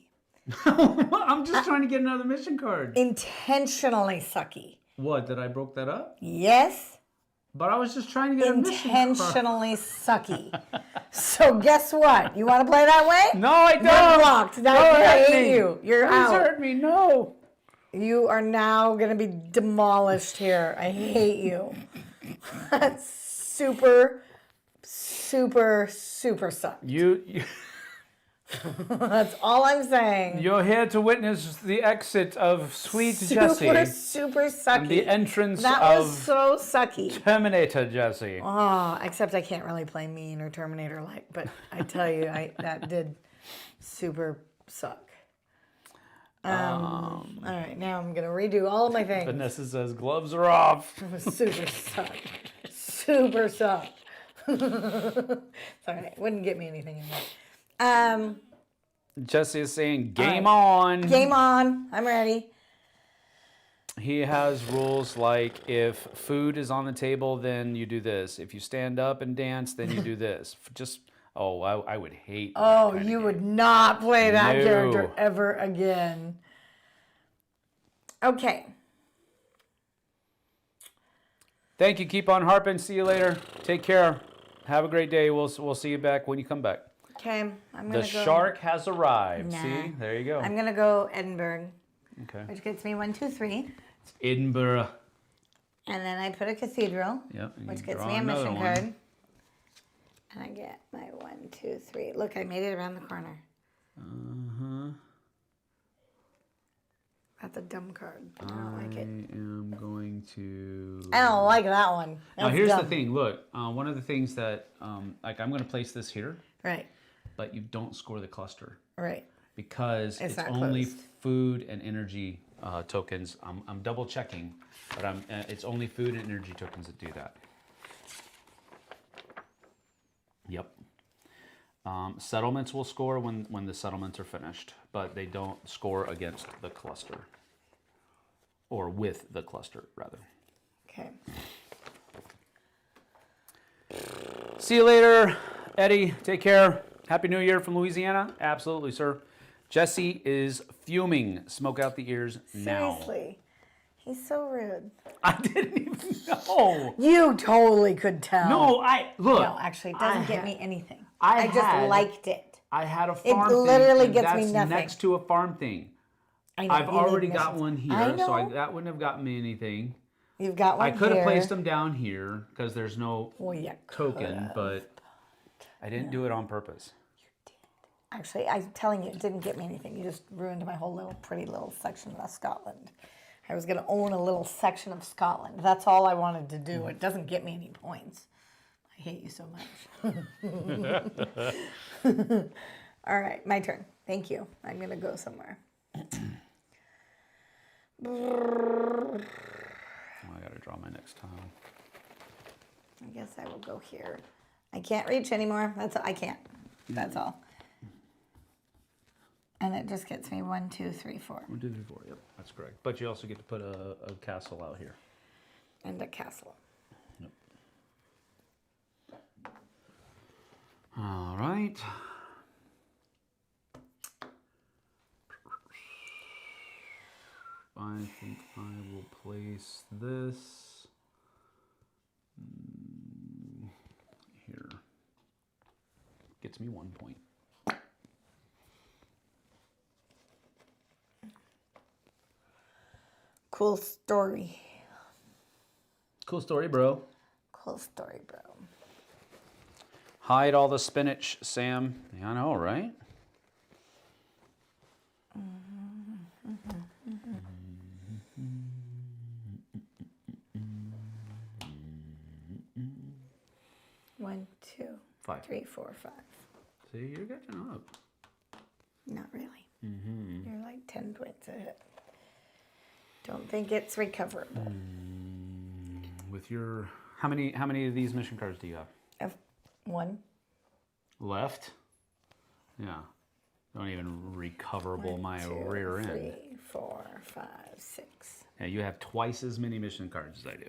I'm just trying to get another mission card. Intentionally sucky. What, did I broke that up? Yes. But I was just trying to get a mission card. Intentionally sucky. So guess what? You want to play that way? No, I don't. You're blocked. Now I hate you. You're Please out. hurt me, no. You are now going to be demolished here. I hate you. That's super, super, super suck. You That's all I'm saying. You're here to witness the exit of sweet Super, Jessie. super sucky. And the entrance that of was so sucky. Terminator Jessie. Oh, except I can't really play mean or Terminator-like, but I tell you, that did super suck. All right, now I'm going to redo all of my things. Vanessa says gloves are off. Super suck. Super suck. Sorry, it wouldn't get me anything anyway. Jesse is saying game on. Game on. I'm ready. He has rules like if food is on the table, then you do this. If you stand up and dance, then you do this. I would hate that. Oh, you would not play that No. character ever again. Okay. Thank you. Keep on harping. See you later. Take care. Have a great day. We'll see you back when you come back. Okay, I'm The gonna go. shark has arrived. Nah. See, there you go. I'm gonna go Edinburgh, Okay. which gets me 1, 2, 3, It's Edinburgh. and then I put a cathedral, Yep. and which you gets draw me a another mission one. card, and I get my 1, 2, 3. Look, I made it around the corner. That's a dumb card. I don't like it. I am going to. I don't like that one. Now That's here's dumb. the thing. Look, one of the things that like I'm going to place this here, Right, but you don't score the cluster right. because it's not only closed. food and energy tokens. I'm double checking, but it's only food and energy tokens that do that. Yep. Settlements will score when the settlements are finished, but they don't score against the cluster. Or with the cluster, rather. Okay. See you later, Eddie. Take care. Happy New Year from Louisiana. Absolutely, sir. Jesse is fuming. Smoke out the ears now. Seriously, he's so rude. I didn't even know. You totally could tell. No, look. No, actually, it doesn't get me anything. I I just had- liked it. I had a farm thing. literally and gets me that's nothing. next to a farm thing. I know, I've you need already got missions. one here, I know. so that wouldn't have gotten me anything. You've got one I could have here. placed them down here because there's no Well, you token, could've. but I didn't do it on purpose. Actually, I'm telling you, it didn't get me anything. You just ruined my whole little pretty little section of Scotland. I was going to own a little section of Scotland. That's all I wanted to do. It doesn't get me any points. I hate you so much. All right, my turn. Thank you. I'm going to go somewhere. Oh, I gotta draw my next tile. I guess I will go here. I can't reach anymore. I can't. That's all. And it just gets me 1, 2, 3, 4. 1, 2, 3, 4. Yep, that's correct. But you also get to put a castle out here. And a castle. Yep. All right. I think I will place this here. Gets me 1 point. Cool story. Cool story, bro. Cool story, bro. Hide all the spinach, Sam. Yeah, I know, right? One, two, 5. 3, 4, 5. See, you're catching up. Not really. You're like 10 points ahead. Don't think it's recoverable. With your how many of these mission cards do you have One. left? Yeah. Don't even recoverable my 1, 2, rear end. 3, 4, 5, 6. Yeah, you have twice as many mission cards as I do.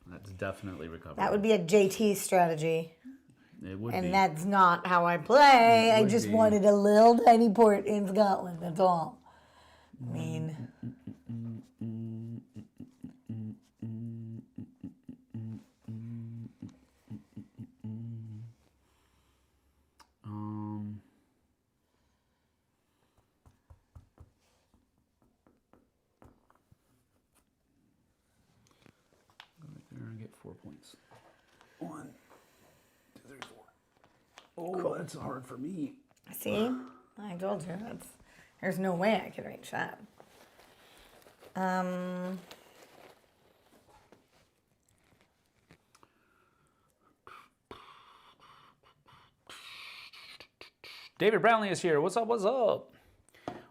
That's definitely recoverable. That would be a JT strategy. It would And be. that's not how I play. I would just be. wanted a little tiny port in Scotland. That's all. I mean, Go right there and get 4 points. 1, 2, 3, 4. Oh, that's hard for me. see? I told you. There's no way I could reach that. David Brownlee is here. What's up? What's up?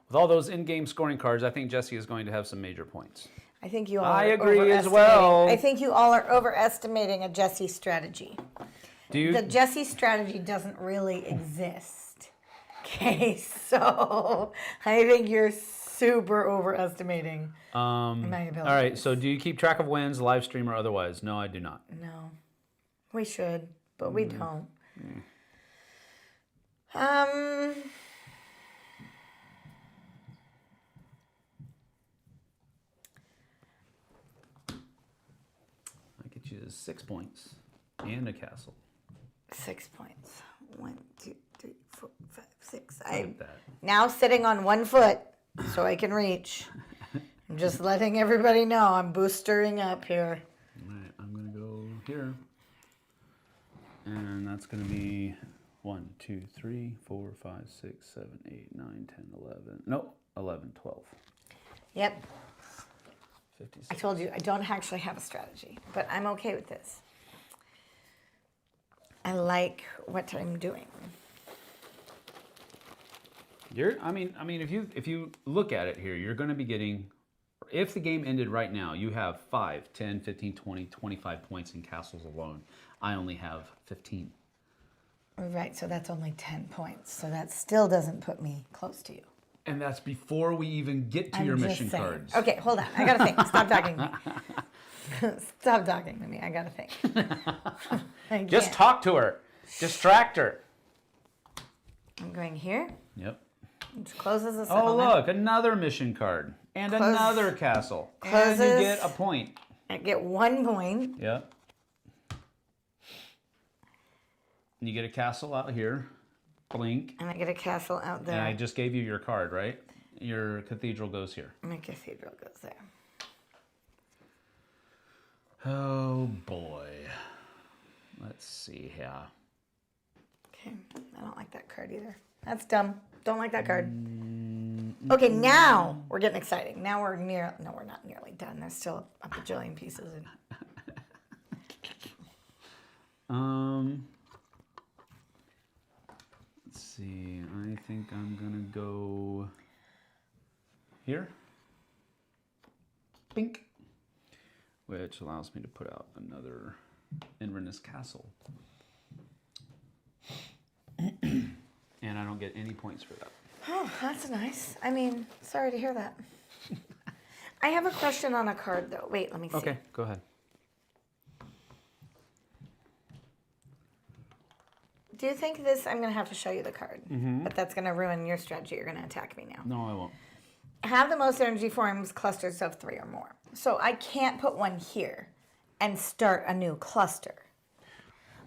With all those in-game scoring cards, I think Jessie is going to have some major points. I think you all I are agree as overestimating- well. I think you all are overestimating a Jessie strategy. Do you? The Jessie strategy doesn't really exist. Okay, so I think you're super overestimating my abilities. All right. So, do you keep track of wins, live stream or otherwise? No, I do not. No, we should, but we don't. I get you 6 points and a castle. 6 points. 1, 2, 3, 4, 5, 6. Look I'm at that. now sitting on 1 foot so I can reach. I'm just letting everybody know I'm boostering up here. All right. I'm gonna go here, and that's gonna be 1, 2, 3, 4, 5, 6, 7, 8, 9, 10, 11. No, 11, 12. Yep. 56. I told you I don't actually have a strategy, but I'm okay with this. I like what I'm doing. I mean, if you look at it here, you're going to be getting, if the game ended right now, you have 5, 10, 15, 20, 25 points in castles alone. I only have 15. Right, so that's only 10 points. So that still doesn't put me close to you. And that's before we even get to your just mission saying. cards. Okay, hold on. I gotta think. Stop talking to me. Stop talking to me. I gotta think. I Just can't. talk to her. Distract her. I'm going here. Yep. It closes the Oh, settlement. look, another mission card. And another castle. And Closes. you get a point. I get 1 point. Yep. And you get a castle out here. Blink. And I get a castle out there. And I just gave you your card, right? Your cathedral goes here. My cathedral goes there. Oh boy. Let's see here. Okay, I don't like that card either. That's dumb. Don't like that card. Okay, now we're getting exciting. Now we're no, we're not nearly done. There's still a bajillion pieces. Let's see. I think I'm gonna go here. Bink. Which allows me to put out another Inverness Castle. And I don't get any points for that. Oh, that's nice. I mean, sorry to hear that. I have a question on a card, though. Wait, let me see. Okay, go ahead. Do you think this, I'm going to have to show you the card, but that's going to ruin your strategy. You're going to attack me now. No, I won't. Have the most energy forms clusters of 3 or more. So I can't put one here and start a new cluster.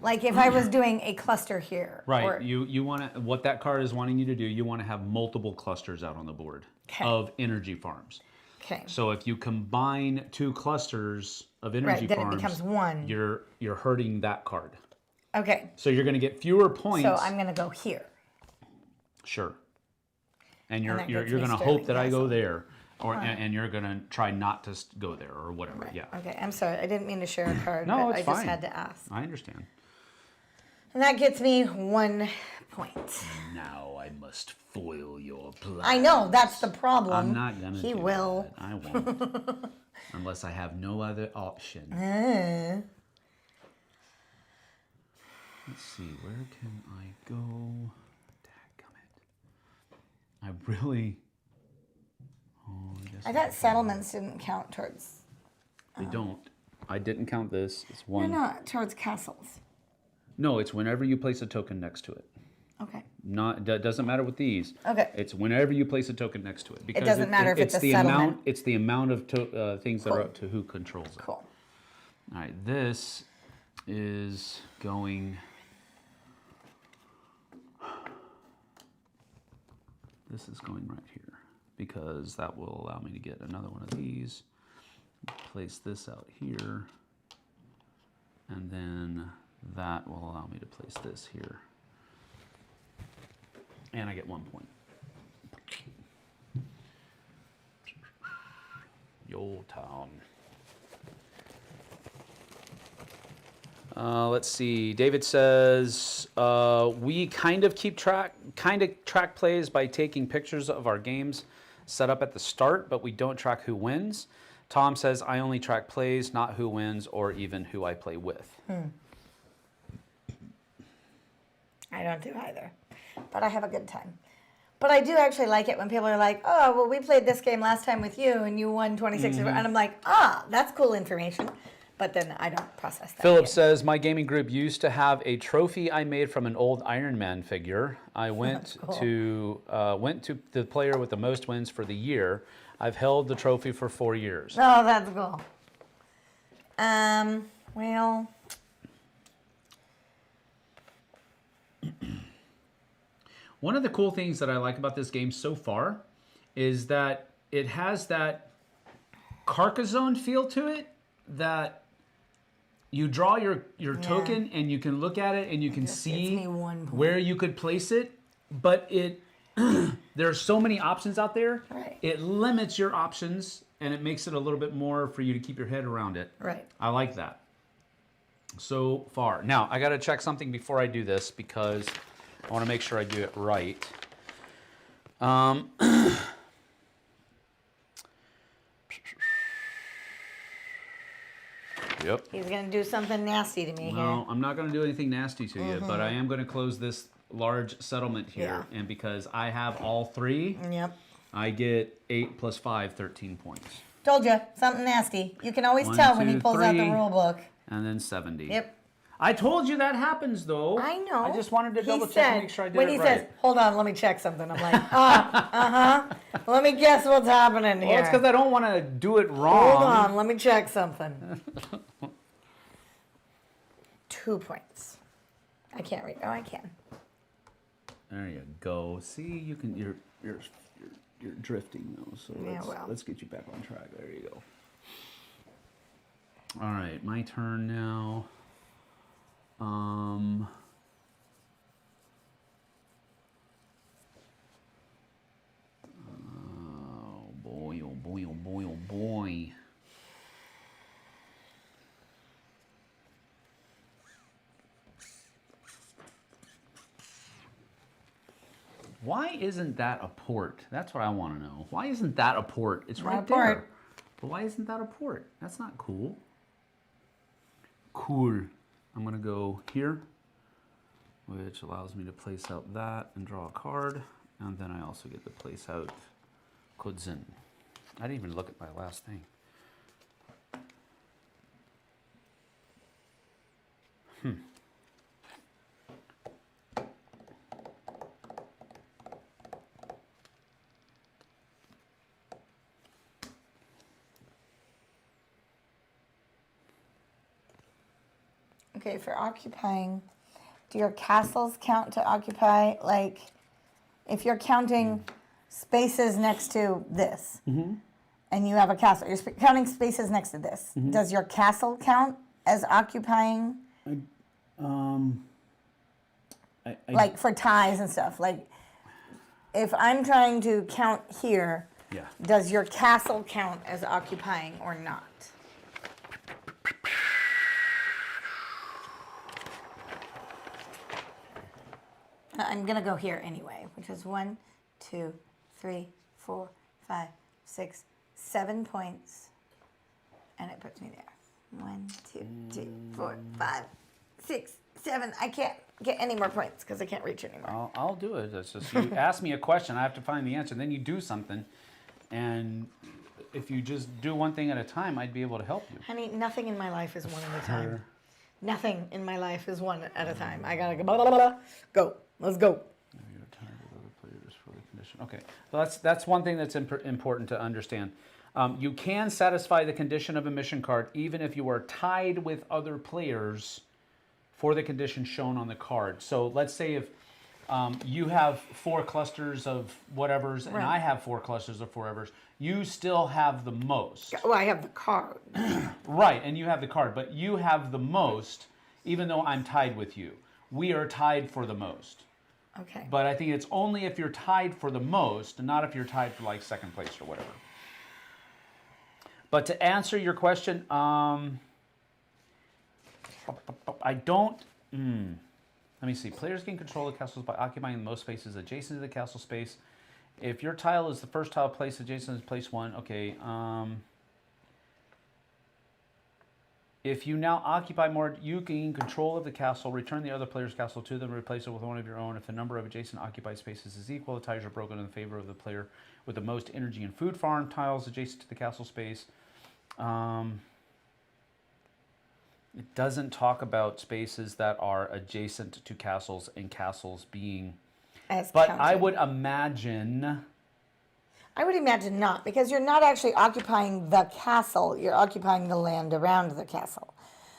Like if I was doing a cluster here. Right. Or, You want to, what that card is wanting you to do, you want to have multiple clusters out on the board of energy farms. okay. So if you combine 2 clusters of energy Right, then farms, it becomes 1. You're hurting that card. Okay. So you're going to get fewer points. So I'm going to go here. Sure. And you're that you're gets you're me going to Sterling hope that I go Castle. there, or and you're going to try not to go there or whatever. Right. Yeah. Okay, I'm sorry. I didn't mean to share a card, No, but it's I just fine. had to ask. I understand. And that gets me 1 point. Now I must foil your plan. I know, that's the problem. I'm not going to. He will. That. I won't. Unless I have no other option. Let's see, where can I go? Dadgummit. I really... Oh, I thought settlements didn't count towards... They don't. I didn't count this. It's No, one. no, towards castles. No, it's whenever you place a token next to it. Okay. Not that doesn't matter with these. Okay. It's whenever you place a token next to it. Because it doesn't matter if it's a the settlement. amount. It's the amount of things that are up to who controls it. Cool. All right, this is going. This is going right here because that will allow me to get another one of these. Place this out here, and then that will allow me to place this here. And I get 1 point. Yo town. Let's see. David says we kind of track plays by taking pictures of our games set up at the start, but we don't track who wins. Tom says I only track plays, not who wins or even who I play with. I don't do either, but I have a good time. But I do actually like it when people are like, oh, well, we played this game last time with you and you won 26. And I'm like, that's cool information. But then I don't process that. Philip says, my gaming group used to have a trophy I made from an old Iron Man figure. I went to the player with the most wins for the year. I've held the trophy for 4 years. Oh, that's cool. Well... One of the cool things that I like about this game so far is that it has that Carcassonne feel to it, that you draw your token and you can look at it and you can see where you could place it, but it there are so many options out there. Right. It limits your options and it makes it a little bit more for you to keep your head around it. Right. I like that so far. Now, I got to check something before I do this because I want to make sure I do it right. Yep. He's going to do something nasty to me here. No, I'm not going to do anything nasty to you, but I am going to close this large settlement here. Yeah. And because I have all three, I get 8 plus 5, 13 points. Told you, something nasty. You can always 1, tell when 2, he pulls out the 3, rule book. And then 70. Yep. I told you that happens, though. I know. I just wanted to double check and make sure I did when it he right. says, hold on, let me check something, I'm like, let me guess what's happening here. Well, it's because I don't want to do it wrong. Hold on, let me check something. 2 points. I can't read. Oh, I can. There you go. See, you can. You're drifting though. So let's get you back on track. There you go. All right, my turn now. Oh boy! Oh boy! Oh boy! Oh boy! Why isn't that a port? That's what I want to know. Why isn't that a port? It's right there. But why isn't that a port? That's not cool. Cool. I'm going to go here, which allows me to place out that and draw a card. And then I also get to place out Kodzin. I didn't even look at my last thing. Okay, for occupying, do your castles count to occupy? Like, if you're counting spaces next to this, and you have a castle, you're counting spaces next to this. Does your castle count as occupying? Like for ties and stuff. Like, if I'm trying to count here, does your castle count as occupying or not? I'm going to go here anyway, which is 1, 2, 3, 4, 5, 6, 7 points. And it puts me there. 1, 2, 3, 4, 5, 6, 7. I can't get any more points because I can't reach anymore. I'll do it. It's just you ask me a question, I have to find the answer. Then you do something, and if you just do one thing at a time, I'd be able to help you. Honey, nothing in my life is one at a time. Nothing in my life is one at a time. I gotta go. Blah, blah, blah. Go. Let's go. Okay, so that's one thing that's important to understand. You can satisfy the condition of a mission card even if you are tied with other players for the condition shown on the card. So let's say if you have 4 clusters of whatevers and I have 4 clusters of whatevers, you still have the most. Well, I have the card. Right, and you have the card, but you have the most even though I'm tied with you. We are tied for the most. Okay. But I think it's only if you're tied for the most, and not if you're tied for like second place or whatever. But to answer your question, I don't. Let me see. Players gain control of castles by occupying the most spaces adjacent to the castle space. If your tile is the first tile placed adjacent to place 1, okay. If you now occupy more, you gain control of the castle, return the other player's castle to them, replace it with one of your own. If the number of adjacent occupied spaces is equal, the tiles are broken in favor of the player with the most energy and food farm tiles adjacent to the castle space. It doesn't talk about spaces that are adjacent to castles and castles being... But counted. I would imagine not, because you're not actually occupying the castle. You're occupying the land around the castle.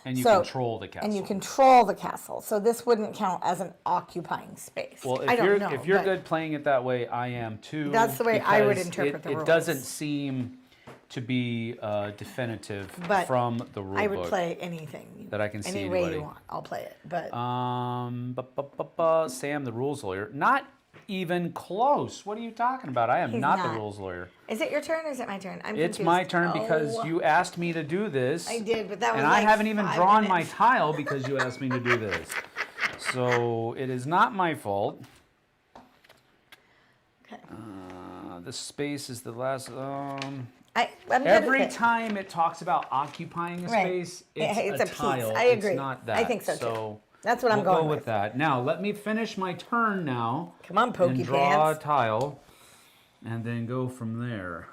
And you control the castle. And you control the castle. So this wouldn't count as an occupying space. Well, if you're good playing it that way, I am too. That's the way I would interpret the rules. It doesn't seem to be definitive from the rule book. I would play anything that I can see any way you want. I'll play it. But Sam, the rules lawyer, not even close. What are you talking about? I am not the rules lawyer. Is it your turn or is it my turn? I'm It's confused. my turn because you asked me to do this. I did, but that was and like I haven't even 5 drawn minutes. my tile because you asked me to do this. So it is not my fault. Okay. The space is the last. Every time it talks about occupying a space, it's a tile. Piece. I agree. It's not that. I think so too. That's what I'm going going with. That. Now let me finish my turn now. Come on, Pokey and draw Pants. a tile, and then go from there.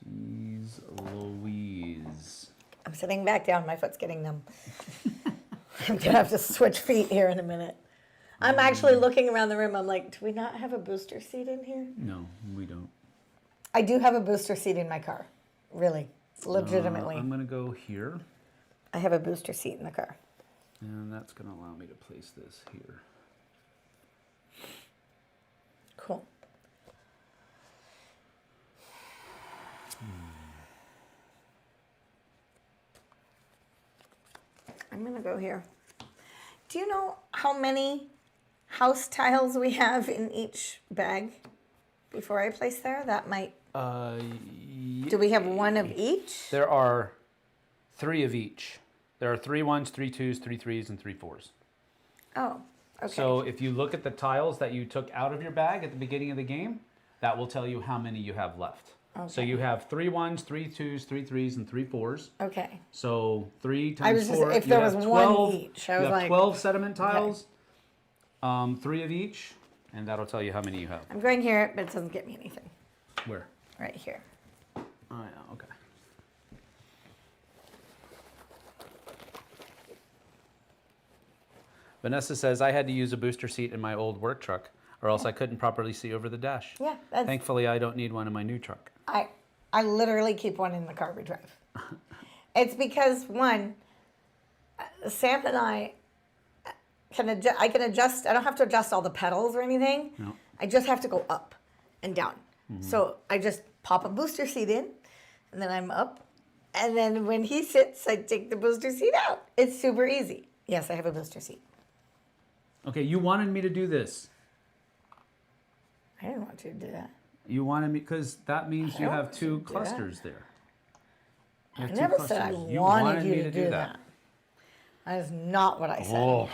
Jeez Louise. I'm sitting back down. My foot's getting numb. I'm gonna have to switch feet here in a minute. I'm actually looking around the room. I'm like, do we not have a booster seat in here? No, we don't. I do have a booster seat in my car. Really. Legitimately. I'm going to go here. I have a booster seat in the car. And that's going to allow me to place this here. Cool. I'm going to go here. Do you know how many house tiles we have in each bag before I place there? That might... Do we have 1 of each? There are 3 of each. There are 3 1s, 3 2s, 3 3s, and 3 4s. Oh, okay. So if you look at the tiles that you took out of your bag at the beginning of the game, that will tell you how many you have left. Okay. So you have 3 1s, 3 2s, 3 3s, and 3 4s. Okay. So 3 times 4. If there was 1 each, I was like... 12 sediment tiles, 3 of each, and that'll tell you how many you have. I'm going here, but it doesn't get me anything. Where? Right here. Oh, yeah, okay. Vanessa says, I had to use a booster seat in my old work truck, or else I couldn't properly see over the dash. Yeah. Thankfully, I don't need one in my new truck. I literally keep one in the car we drive. It's because, one, Sam and I can adjust. I can adjust. I don't have to adjust all the pedals or anything. No. I just have to go up and down. Mm-hmm. So I just pop a booster seat in, and then I'm up. And then when he sits, I take the booster seat out. It's super easy. Yes, I have a booster seat. Okay, you wanted me to do this. I didn't want you to do that. You wanted me, because that means you have 2 clusters there. I never said I wanted you to do that. That is not what I said. Oh,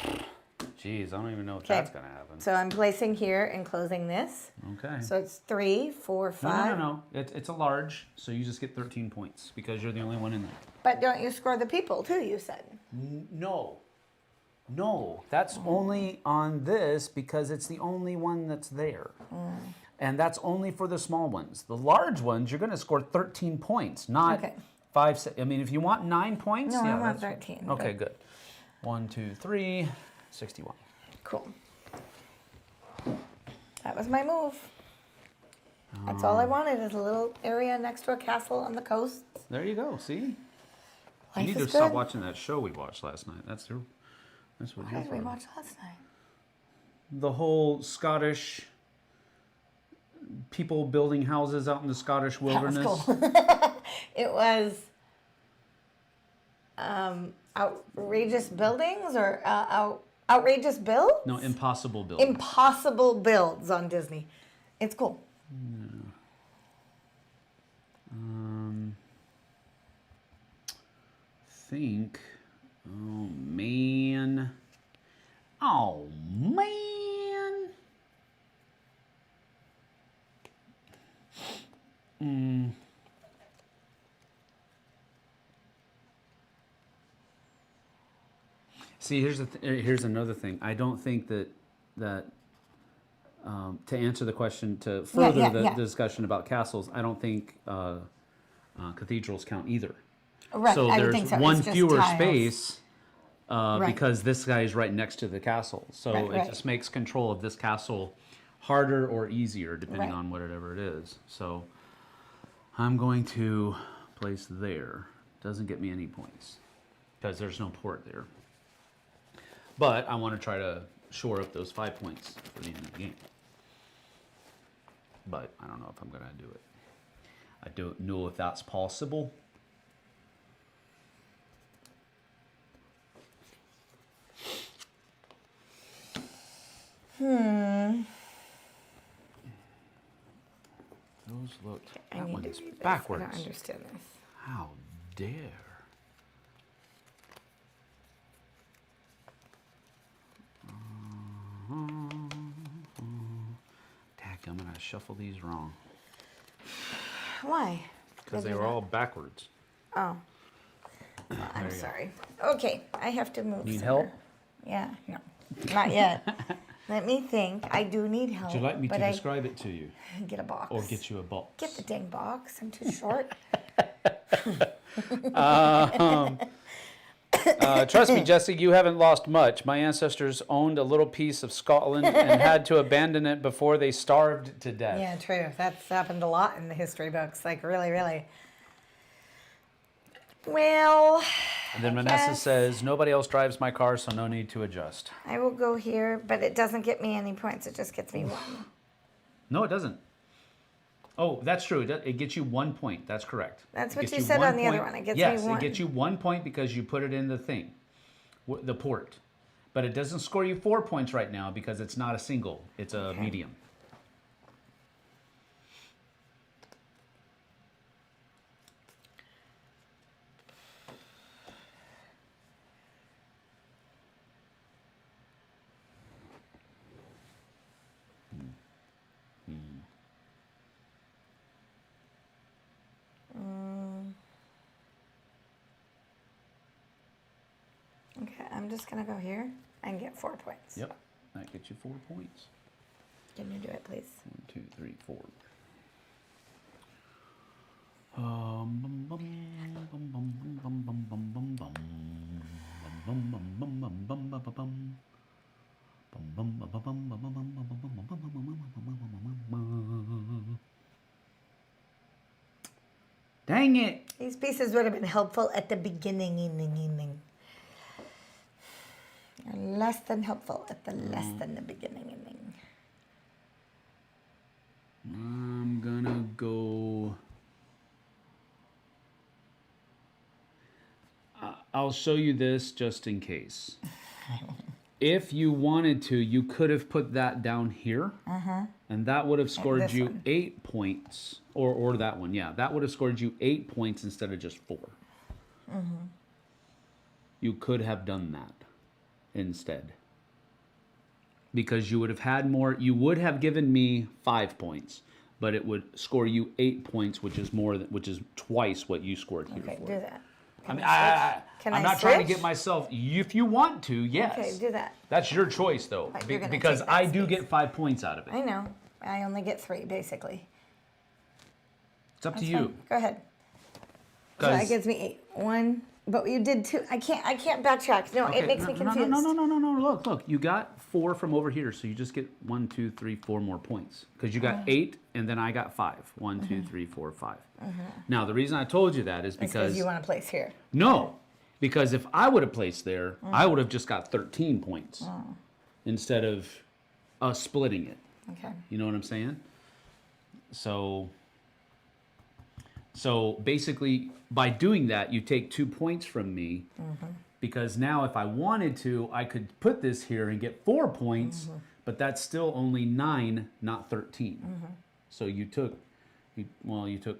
geez, I don't even know if that's going to happen. So I'm placing here and closing this. Okay. So it's 3, 4, 5. No. It's a large, so you just get 13 points because you're the only one in there. But don't you score the people too, you said? No. No, that's only on this because it's the only one that's there. And that's only for the small ones. The large ones, you're going to score 13 points, not 5, 6. I mean, if you want 9 points, No, yeah, I want 13. Okay, good. 1, 2, 3, 61. Cool. That was my move. That's all I wanted is a little area next to a castle on the coast. There you go. See? Life you need is to stop good. watching that show we watched last night. That's what What you're did we for. watch last night? The whole Scottish people building houses out in the Scottish wilderness. That was cool. It was outrageous buildings or outrageous builds? No, impossible build. Impossible builds on Disney. It's cool. Think. Oh man. Oh man. See, here's another thing. I don't think that to answer the question, to further the discussion about castles, I don't think cathedrals count either. Right, So I would there's think so. one It's just fewer tiles. space Right. because this guy is right next to the castle. So Right, it right. just makes control of this castle harder or easier depending Right. on whatever it is. So I'm going to place there. Doesn't get me any points because there's no port there. But I want to try to shore up those 5 points for the end of the game. But I don't know if I'm going to do it. I don't know if that's possible. Those looked. I That need one's to read this. backwards. I don't understand this. How dare. I'm gonna shuffle these wrong Why? because they were all backwards. Oh. Well, I'm sorry. Okay, I have to move. Need somewhere. help? Yeah, no, not yet. Let me think. I do need help. Would you like me to but describe it to you, get a box. or get you a box? Get the dang box. I'm too short. Trust me, Jessie, you haven't lost much. My ancestors owned a little piece of Scotland and had to abandon it before they starved to death. Yeah, true. That's happened a lot in the history books. Like really, really. Well. And then I Vanessa guess says, nobody else drives my car, so no need to adjust. I will go here, but it doesn't get me any points. It just gets me 1. No, it doesn't. Oh, that's true. It gets you 1 point. That's correct. That's It what gets you said one on the other point. one. It gets yes, me 1. it gets you 1 point because you put it in the thing, the port. But it doesn't score you 4 points right now because it's not a single. It's a medium. Okay, I'm just gonna go here and get 4 points. Yep, that gets you 4 points. Can you do it, please? 1, 2, 3, 4. Dang it! These pieces would have been helpful at the beginning. And less than helpful at the less than the beginning. I'm gonna go. I'll show you this just in case. If you wanted to, you could have put that down here, and that would have scored this you one. 8 points, or that one, yeah, that would have scored you 8 points instead of just 4. You could have done that instead. because you would have had more. You would have given me 5 points, but it would score you 8 points, which is more than, which is twice what you scored here Okay, for. do that. I mean, Can I'm I not trying to switch? get myself. If you want to, yes. Okay, do that. That's your choice, though, Right, you're gonna because take that I do space. get 5 points out of it. I know. I only get 3, basically. It's up to That's you. fine. Go ahead. So that 'Cause- gives me 8. 1, but you did 2. I can't backtrack. No, Okay, it makes me confused. No. Look. You got 4 from over here, so you just get 1, 2, 3, 4 more points because you got 8, and then I got 5. 1, 2, 3, 4, 5. Now the reason I told you that is It's because you want to place here. no, because if I would have placed there, I would have just got 13 points instead of us splitting it. Okay. You know what I'm saying? So basically, by doing that, you take 2 points from me, because now if I wanted to, I could put this here and get 4 points, but that's still only 9, not 13. So you took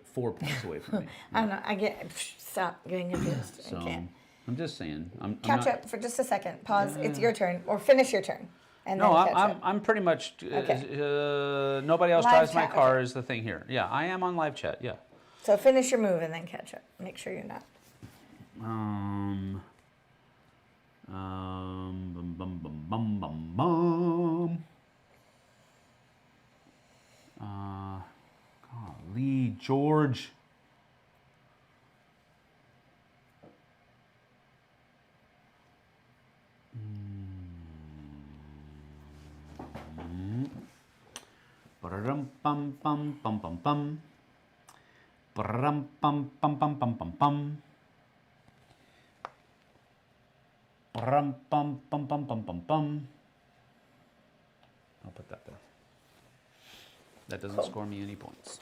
4 points away from me. I don't know. Stop getting confused. So I can't. I'm just saying. I'm Catch not, up for just a second. Pause. It's your turn, or finish your turn, and No, then catch up. I'm pretty much. Okay. Nobody else Live drives my chat, car okay. is the thing here. Yeah, I am on live chat. Yeah. So finish your move and then catch up. Make sure you're not. Bum, bum, bum, bum, bum, bum. Golly, George. Ba-dum, bum, bum, bum, bum, bum. Ba-dum, bum, bum, bum, bum, bum, bum. Bum, bum, bum, bum, bum, bum, bum. I'll put that there. That doesn't score me any points.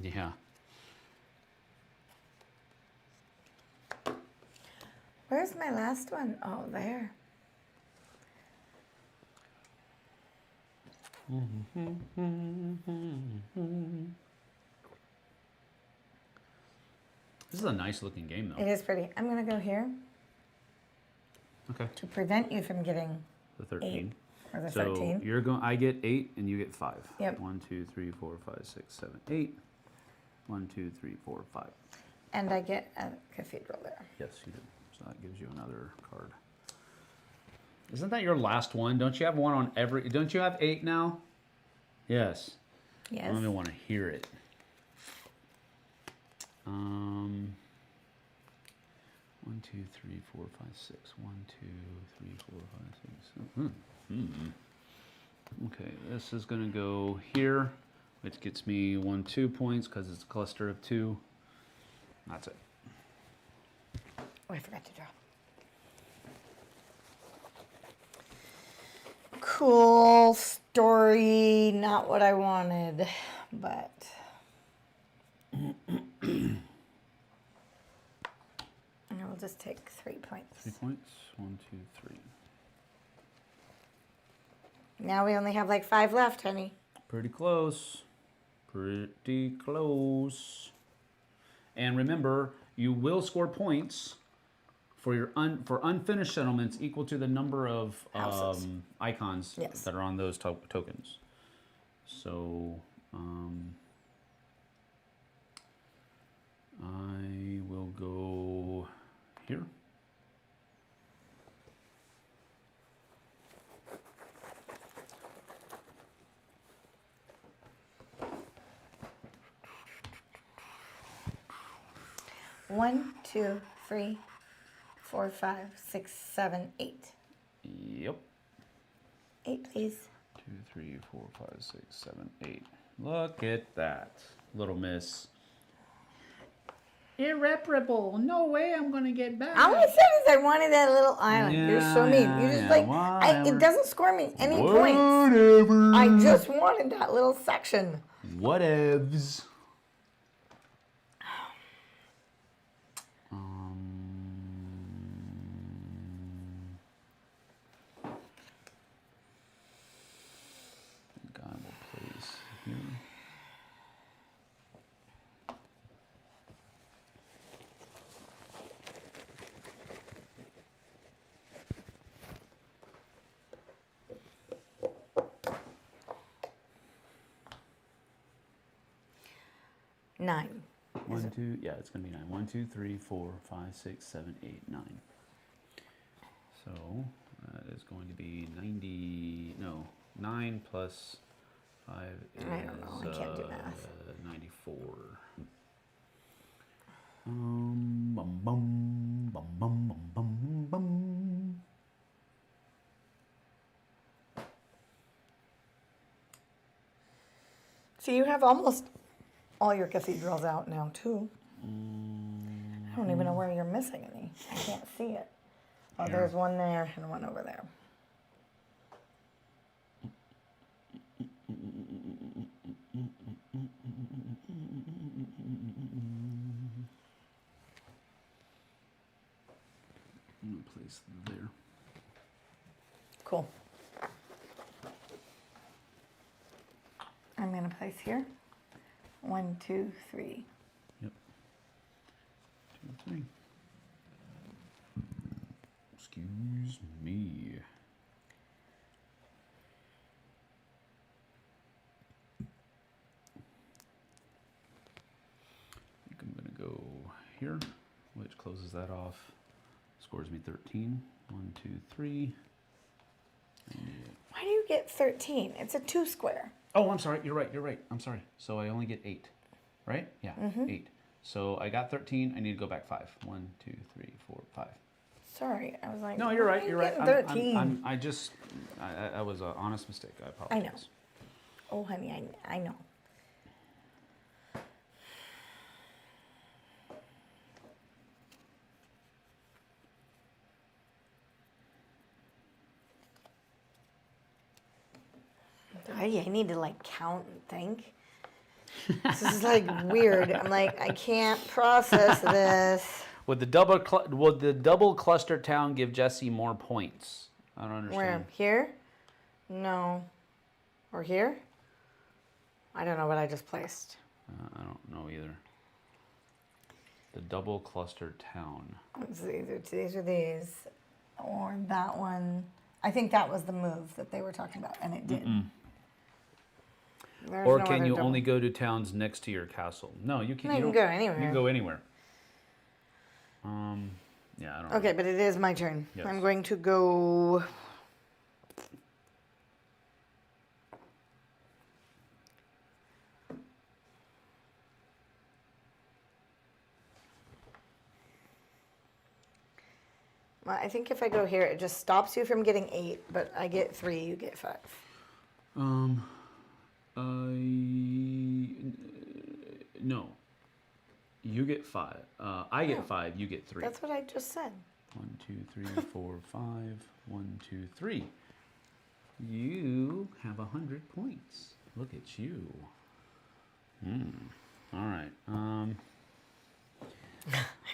Yeah. Where's my last one? Oh, there. This is a nice looking game, though. It is pretty. I'm gonna go here Okay. to prevent you from getting The 13. 8 or the So 13. you're going. I get 8, and you get 5. Yep. 1, 2, 3, 4, 5, 6, 7, 8. 1, 2, 3, 4, 5. And I get a cathedral there. Yes, you do. So that gives you another card. Isn't that your last one? Don't you have one on every? Don't you have 8 now? Yes. I Yes. don't even want to hear it. 1, 2, 3, 4, 5, 6. 1, 2, 3, 4, 5, 6. Okay, this is going to go here, which gets me 1, 2 points because it's a cluster of 2. That's it. Oh, I forgot to draw. Cool story, not what I wanted, but I will just take 3 points. 3 points. 1, 2, 3. Now we only have like 5 left, honey. Pretty close. Pretty close. And remember, you will score points for your unfinished settlements equal to the number of Houses. icons Yes. that are on those tokens. So I will go here. One, 2, 3, 4, 5, 6, 7, 8. Yep. 8, please. 2, 3, 4, 5, 6, 7, 8. Look at that, little miss. Irreparable. No way I'm going to get back. All I said is I wanted that little island. You're so mean. You just like, whatever. it doesn't score me any points. Whatever. I just wanted that little section. Whatevs. I think I'm 9. One, two, yeah, it's going to be 9. 1, 2, 3, 4, 5, 6, 7, 8, 9. So that is going to be 90, no, 9 plus 5 is I don't know, I can't do math. 94. Bum, bum, bum, bum, bum, bum, bum. So you have almost all your cathedrals out now, too. I don't even know where you're missing any. I can't see it. Oh, Here. there's one there and one over there. I'm going to place there. Cool. I'm going to place here. 1, 2, 3. Yep. 2, 3. Excuse me. I think I'm going to go here, which closes that off. Scores me 13. 1, 2, 3. Why do you get 13? It's a 2 square. Oh, I'm sorry. You're right. You're right. I'm sorry. So I only get 8, right? Yeah, 8. So I got 13. I need to go back 5. 1, 2, 3, 4, 5. Sorry, I was like, No, you're why right. are you You're right. getting 13? I was an honest mistake. I I apologize. know. Oh, honey, I know. I need to like count and think. This is like weird. I'm like, I can't process this. Would the double cluster town give Jessie more points? I don't understand. Where? Here? No. Or here? I don't know what I just placed. I don't know either. The double cluster town. It's either these or these, or that one. I think that was the move that they were talking about, and it did. There's Or no can other you double. only go to towns next to your castle? No, you can. No, you you can don't- go anywhere. You can go anywhere. Yeah, I don't know. Okay, but it is my turn. Yes. I'm going to go. Well, I think if I go here, it just stops you from getting 8, but I get 3, you get 5. No. You get 5. I get 5. You get 3. That's what I just said. 1, 2, 3, 4, 5. 1, 2, 3. You have 100 points. Look at you. All right. I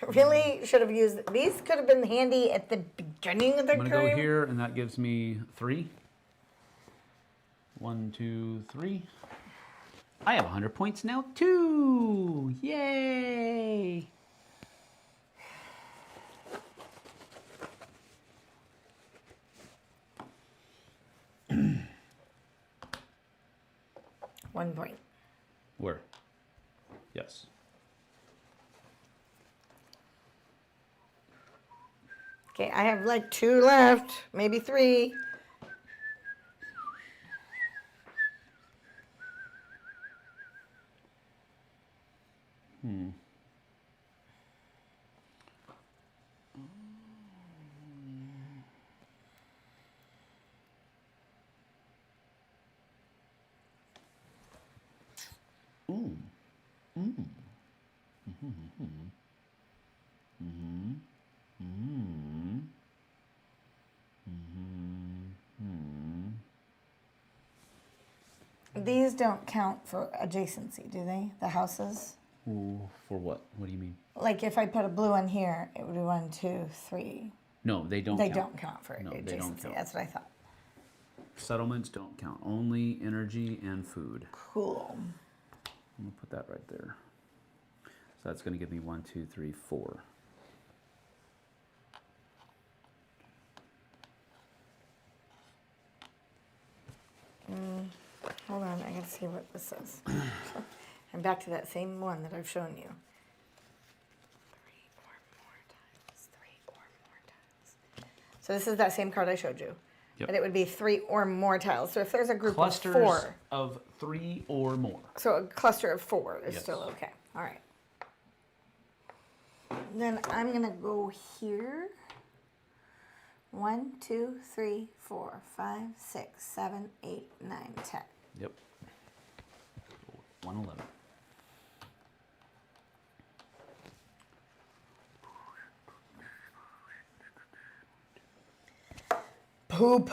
really should have used these. Could have been handy at the beginning of the I'm gonna game. go here, and that gives me 3. 1, 2, 3. I have 100 points now too. Yay! One point. Where? Yes. Okay, I have like 2 left, maybe 3. These don't count for adjacency, do they? The houses? Ooh, for what? What do you mean? Like if I put a blue one here, it would be 1, 2, 3. No, they don't. They count. don't count for No, adjacency. they don't count. That's what I thought. Settlements don't count. Only energy and food. Cool. I'm gonna put that right there. So that's gonna give me 1, 2, 3, 4. Hold on, I gotta see what this says. I'm back to that same one that I've shown you. 3 or more tiles. 3 or more tiles. So this is that same card I showed you. Yep. But it would be 3 or more tiles. So if there's a group Clusters of 4. of 3 or more. So a cluster of 4 is Yes. still okay. All right. Then I'm going to go here. 1, 2, 3, 4, 5, 6, 7, 8, 9, 10. Yep. 111. Poop.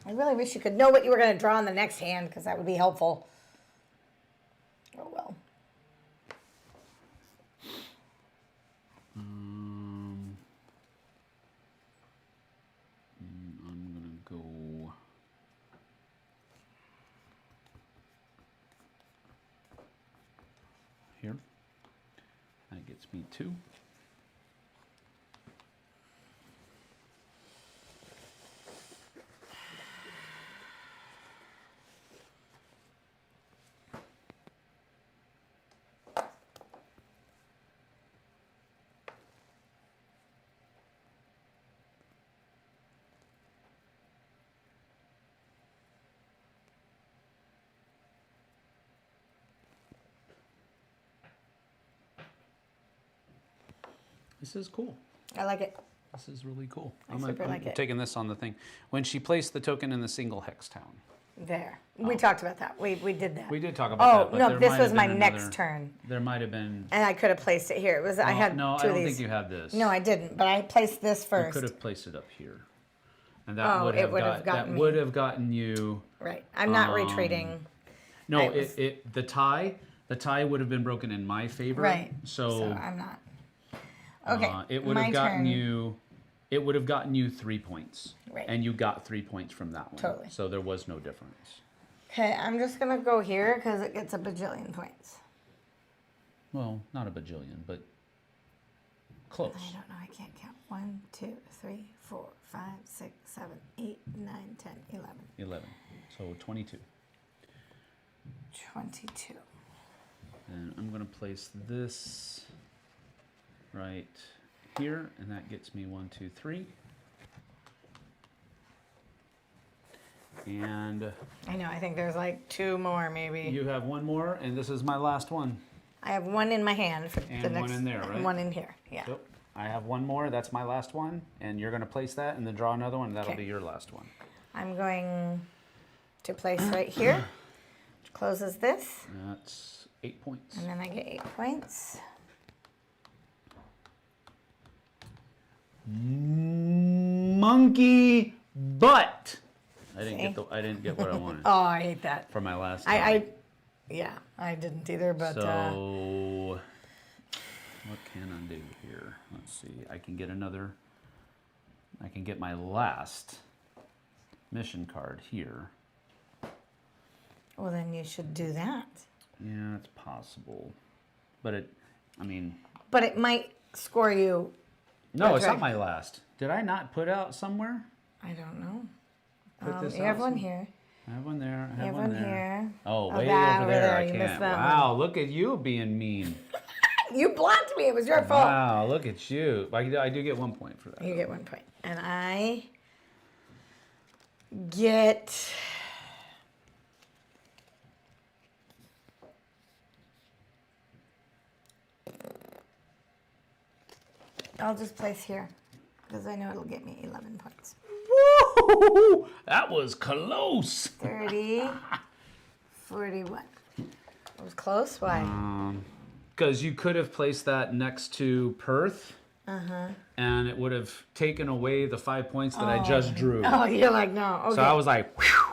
I really wish you could know what you were going to draw in the next hand, because that would be helpful. Oh, well. I'm going to go... here. That gets me 2. This is cool. I like it. This is really cool. I super like it. Taking this on the thing. When she placed the token in the single hex town. There. We talked about that. We did that. We did talk about that. Oh, But no, there this might was have my been next another- turn. There might have been... And I could have placed it here. It was I had no, two I of don't these. think you had this. No, I didn't, but I placed this You first. could have placed it up here. And that Oh, would it have, would have gotten that me. would have gotten you... Right. I'm not retreating. No, I was- the tie would have been broken in my favor. Right. So, I'm not. Okay. it would my have gotten turn. you... It would have gotten you 3 points. Right. And you got 3 points from that one. Totally. So there was no difference. Okay, I'm just going to go here because it gets a bajillion points. Well, not a bajillion, but close. I don't know. I can't count. 1, 2, 3, 4, 5, 6, 7, 8, 9, 10, 11. 11. So 22. 22. And I'm going to place this right here, and that gets me 1, 2, 3. And I know. I think there's like 2 more maybe. you have 1 more, and this is my last one. I have 1 in my hand for And the 1 next. in there, right? 1 in here. Yeah. Yep. I have 1 more. That's my last one, and you're going to place that, and then draw another one. And that'll Okay. be your last one. I'm going to place right here, which closes this, That's 8 points. and then I get 8 points. Monkey butt. I didn't get what I wanted Oh, I hate that. for my last. Yeah, I didn't either, but So, what can I do here? Let's see. I can get my last mission card here. well, then you should do that. Yeah, it's possible. But But it might score you. no, That's it's right. not my last. Did I not put out somewhere? I don't know. Put this You out have one some- here. I have one there. I You have one there. here. Oh, Oh, way that over there. I You missed can't. that Wow, look at you being mean. You blocked me. It was your fault. Wow, look at you. I do get 1 point for that. You get 1 point, and I get. I'll just place here because I know it'll get me 11 points. Woo! That was close. 30, 41. It was close. Why? Because you could have placed that next to Perth. And it would have taken away the 5 points that I just drew. Oh, you're like, no. Okay. So I was like, whew.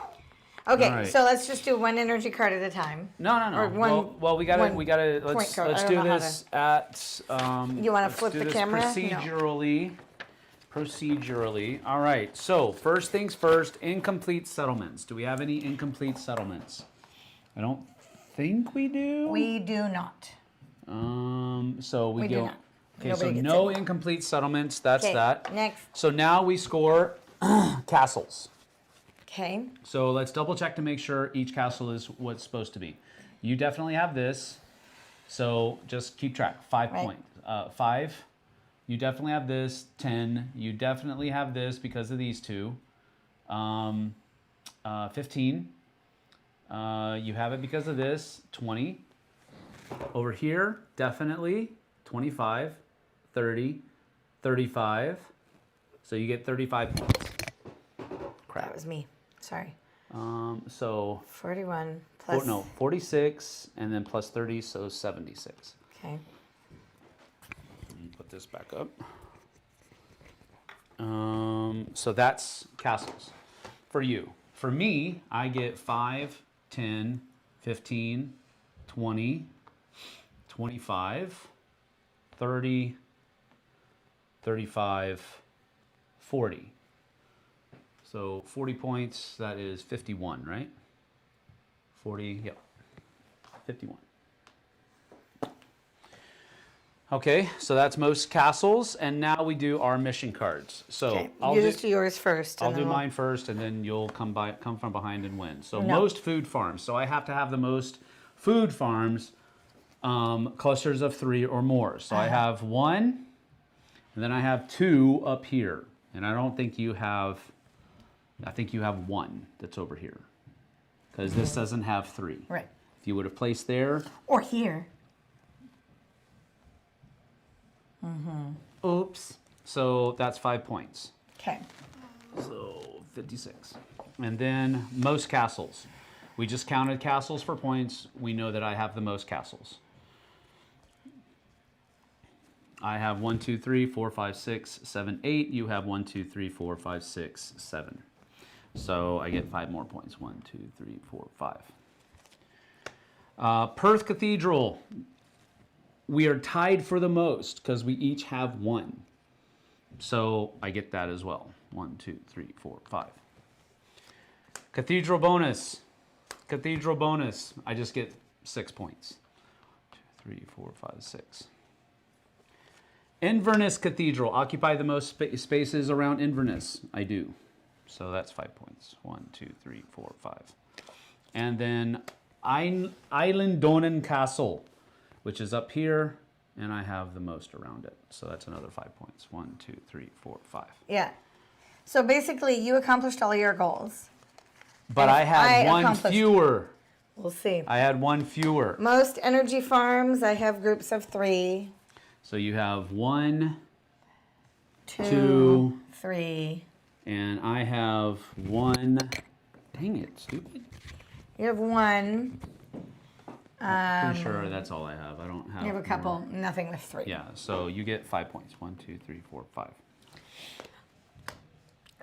Okay, all right. so let's just do 1 energy card at a time. No. Or one- well, we one gotta point let's card. I don't do know how this at. You wanna let's flip do the this camera? No. Procedurally. All right. So first things first. Incomplete settlements. Do we have any incomplete settlements? I don't think we do. We do not. So we We do go. not. Okay. Nobody So gets no it. incomplete settlements. That's Okay, that. next. So now we score castles. Okay. So let's double check to make sure each castle is what's supposed to be. You definitely have this. So just keep track. 5 Right. points. 5. You definitely have this. 10. You definitely have this because of these two. 15. You have it because of this. 20. Over here, definitely. 25. 30. 35. So you get 35 points. Crap. That was me. Sorry. So 41 plus. no, 46 and then plus 30, so 76. Okay. Let me put this back up. So that's castles for you. For me, I get 5, 10, 15, 20, 25, 30, 35, 40. So 40 points, that is 51, right? 40, yep, 51. Okay, so that's most castles, and now we do our mission cards. So Okay. I'll You do, just do yours first. I'll and do then we'll- mine first, and then you'll come from behind and win. So No. most food farms. So I have to have the most food farms, clusters of 3 or more. So I have 1, and then I have 2 up here, and I don't think you have. I think you have 1 that's over here, because this doesn't have 3. Right. If you would have placed there. Or here. Oops. So that's 5 points. Okay. So 56. And then most castles. We just counted castles for points. We know that I have the most castles. I have 1, 2, 3, 4, 5, 6, 7, 8. You have 1, 2, 3, 4, 5, 6, 7. So I get 5 more points. 1, 2, 3, 4, 5. Perth Cathedral. We are tied for the most because we each have 1. So I get that as well. 1, 2, 3, 4, 5. Cathedral bonus. Cathedral bonus. I just get 6 points. 2, 3, 4, 5, 6. Inverness Cathedral. Occupy the most spaces around Inverness. I do. So that's 5 points. 1, 2, 3, 4, 5. And then Islandonen Castle, which is up here, and I have the most around it. So that's another 5 points. 1, 2, 3, 4, 5. Yeah. So basically, you accomplished all your goals. But And I had I 1 accomplished- fewer. We'll see. I had 1 fewer. Most energy farms, I have groups of 3. So you have 1, 2, Two. 3. and I have 1. Dang it, stupid. You have 1. Pretty sure that's all I have. I don't have. You have a more. couple. Nothing with 3. Yeah, so you get 5 points. 1, 2, 3, 4, 5.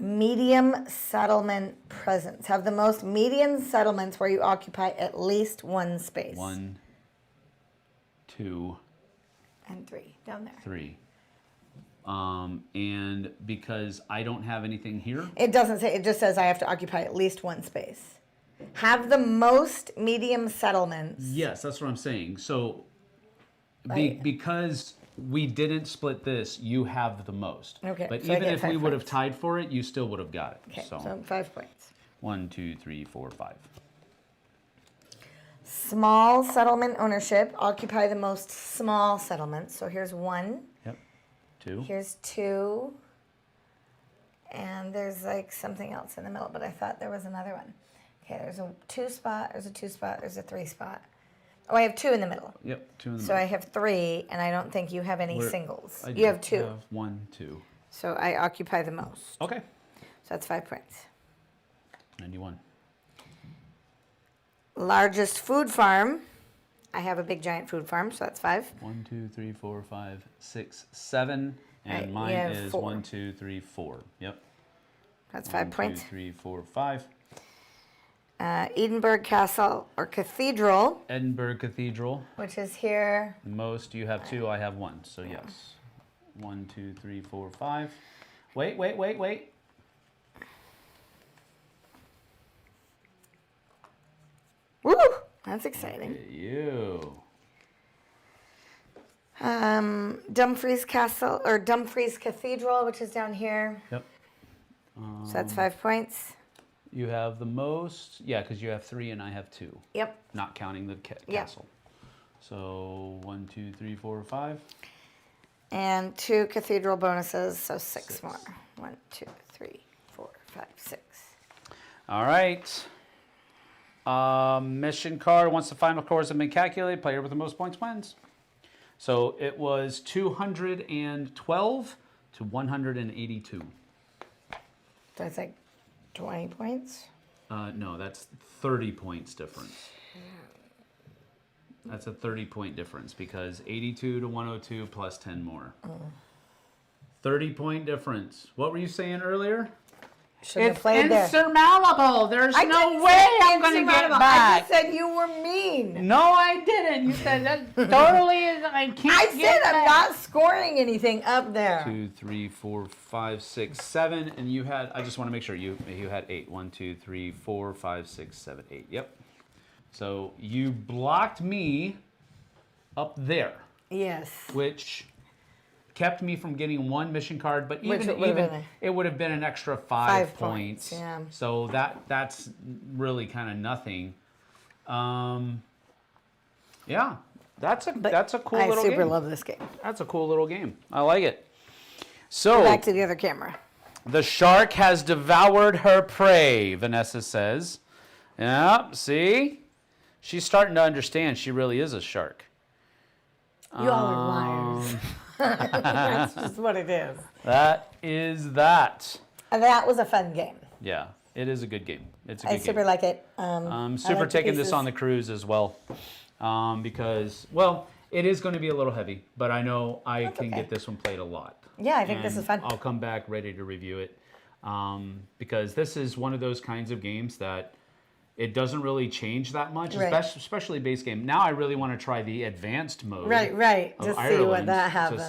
Medium settlement presence. Have the most median settlements where you occupy at least 1 space. 1, 2, And 3 down there. 3. And because I don't have anything here, It doesn't say, it just says I have to occupy at least 1 space. Have the most medium settlements. yes, that's what I'm saying. So Right. because we didn't split this, you have the most. Okay, But so I even get if we 5 would have points. tied for it, you still would have got it. Okay, So so 5 points. 1, 2, 3, 4, 5. Small settlement ownership. Occupy the most small settlements. So here's 1. Yep. 2. Here's 2. And there's like something else in the middle, but I thought there was another one. Okay, there's a 2 spot, there's a 2 spot, there's a 3 spot. Oh, I have 2 in the middle. Yep. 2 in the So middle. I have 3, and I don't think you have any Where- singles. I You do have 2. have 1, 2. So I occupy the most. Okay. So that's 5 points. 91. Largest food farm. I have a big giant food farm, so that's 5. 1, 2, 3, 4, 5, 6, 7. And Right, you mine have is 4. 1, 2, 3, 4. Yep. That's 1, 5 points. 2, 3, 4, 5. Edinburgh Castle or Cathedral, Edinburgh Cathedral. which is here. Most, you have 2, I have 1. So yes. 1, 2, 3, 4, 5. Wait. Woo! That's exciting. You. Dumfries Castle or Dumfries Cathedral, which is down here. Yep. So that's 5 points. You have the most, yeah, because you have 3 and I have 2. Yep. Not counting the castle. So 1, 2, 3, 4, 5. And 2 cathedral bonuses, so 6 more. 1, 2, 3, 4, 5, 6. All right. Mission card. Once the final scores have been calculated, player with the most points wins. So it was 212 to 182. That's like 20 points? No, that's 30 points difference. That's a 30-point difference because 82 to 102 plus 10 more. 30-point difference. What were you saying earlier? Shouldn't have played there. Insurmountable. There's no way I'm going to get back. I just said you were mean. No, I didn't. You said that totally is. I can't. I said I'm not scoring anything up there. 2, 3, 4, 5, 6, 7, and you had. I just want to make sure you had 8. 1, 2, 3, 4, 5, 6, 7, 8. Yep. So you blocked me up there. Yes. Which kept me from getting 1 mission card, but Which even it would have been an extra 5 points. Yeah. So that's really kind of nothing. Yeah, that's a cool little game. I super love this game. That's a cool little game. I like it. So back to the other camera. The shark has devoured her prey, Vanessa says. Yeah, see? She's starting to understand she really is a shark. You all are liars. That's just what it is. That is that. And that was a fun game. Yeah, it is a good game. It's a good game. I super like it. I'm super taking this on the cruise as well because, well, it is going to be a little heavy, but I know I can get this one played a lot. Yeah, I think this is fun. I'll come back ready to review it because this is one of those kinds of games that it doesn't really change that much, especially base game. Now I really want to try the advanced mode. Right. Of to Ireland, see what that happens. To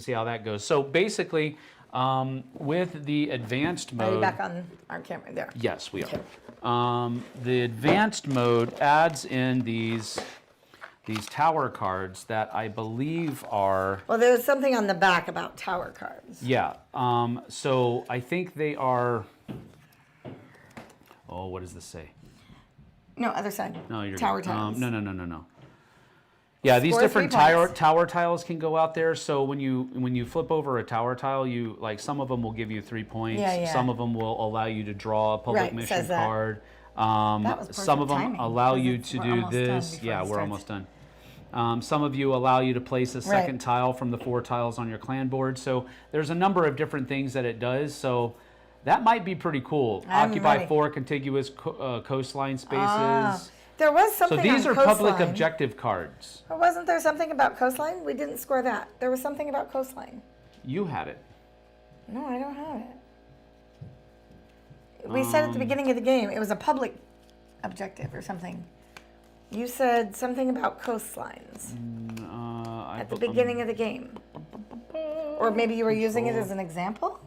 see how that goes. So basically, with the advanced mode. Are you back on our camera there? Yes, we are. The advanced mode adds in these tower cards that I believe are. Well, there's something on the back about tower cards. Yeah. So I think they are. Oh, what does this say? No, other side. No, you're tower good. tiles. No. Yeah, these Score different 3 points. tower tiles can go out there. So when you flip over a tower tile, you like some of them will give you 3 points. Yeah. Some of them will allow you to draw a public mission card. Some of them timing, allow you to do this. Yeah, we're almost done. Some of you allow you to place a second tile from the 4 tiles on your clan board. So there's a number of different things that it does. So that might be pretty cool. Occupy 4 contiguous coastline spaces. There was something. So these are public objective cards. Or wasn't there something about coastline? We didn't score that. There was something about coastline. You had it. No, I don't have it. We said at the beginning of the game it was a public objective or something. You said something about coastlines at the beginning of the game. Or maybe you were using it as an example?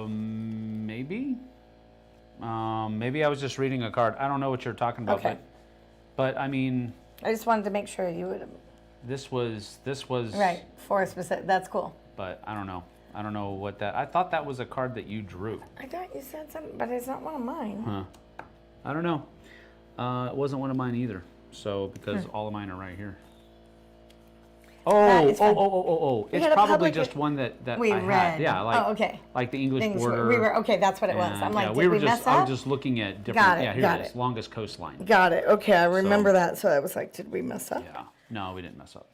Maybe. Maybe I was just reading a card. I don't know what you're talking about. Okay. But I mean. I just wanted to make sure you would have. This was. Right, 4 specific. That's cool. But I don't know. I don't know what that. I thought that was a card that you drew. I thought you said something, but it's not one of mine. Huh. I don't know. It wasn't one of mine either. So because all of mine are right here. Oh! It's probably just one that we I read. had. Yeah, like okay. Like the English border. We were okay. That's what it was. I'm like, did we mess up? I was just looking at different. Got it, yeah, here got it is. it. Longest coastline. Got it. Okay, I remember that. So I was like, did we mess up? Yeah. No, we didn't mess up.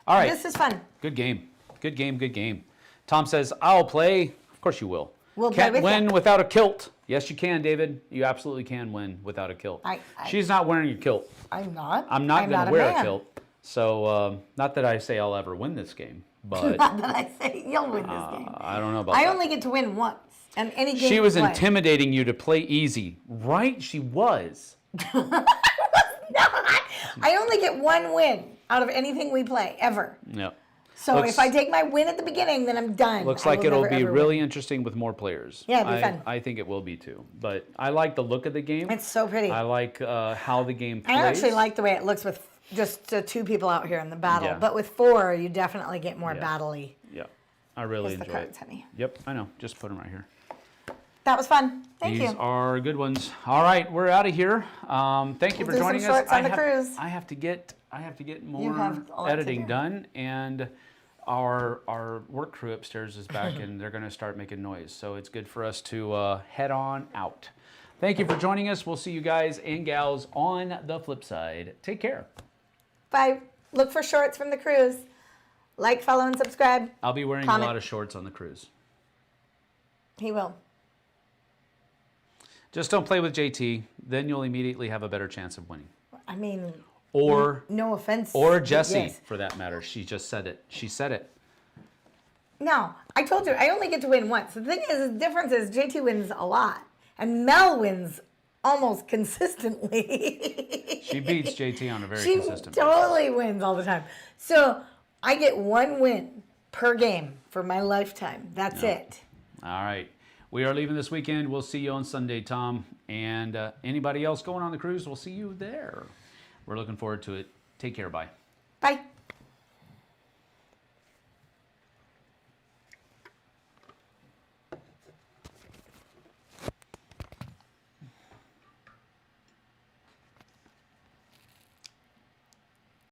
All right. This is fun. Good game. Good game. Good game. Tom says, "I'll play." Of course you will. We'll Can't play with win you. without a kilt. Yes, you can, David. You absolutely can win without a kilt. She's not wearing a kilt. I'm not. I'm not going to wear a kilt. So, not that I say I'll ever win this game, but not that I say you'll win this game. I don't know about that. I only get to win once, and any game. She was intimidating you to play easy, right? She was. I only get 1 win out of anything we play ever. Yep. So if I take my win at the beginning, then I'm done. Looks like it'll be really interesting with more players. Yeah, it'll be fun. I think it will be too. But I like the look of the game. It's so pretty. I like how the game plays. I actually like the way it looks with just 2 people out here in the battle. Yeah. But with 4, you definitely get more battle-y. Yeah, I really Here's enjoy the cards, it. honey. Yep, I know. Just put them right here. That was fun. Thank you. These are good ones. All right, we're out of here. Thank you for joining us. Shorts on the cruise. I have to get more have a lot to editing do. done, and our work crew upstairs is back, and they're going to start making noise. So it's good for us to head on out. Thank you for joining us. We'll see you guys and gals on the flip side. Take care. Bye. Look for shorts from the cruise. Like, follow, and subscribe. I'll be wearing a lot of shorts on the cruise. He will. Just don't play with JT. Then you'll immediately have a better chance of winning. I mean, Or no offense. Or Jessie, yes. for that matter. She just said it. She said it. No, I told you, I only get to win once. The thing is, the difference is JT wins a lot. And Mel wins almost consistently. She beats JT on a very She consistent basis. totally wins all the time. So I get one win per game for my lifetime. That's it. All right. We are leaving this weekend. We'll see you on Sunday, Tom. And anybody else going on the cruise, we'll see you there. We're looking forward to it. Take care. Bye. Bye.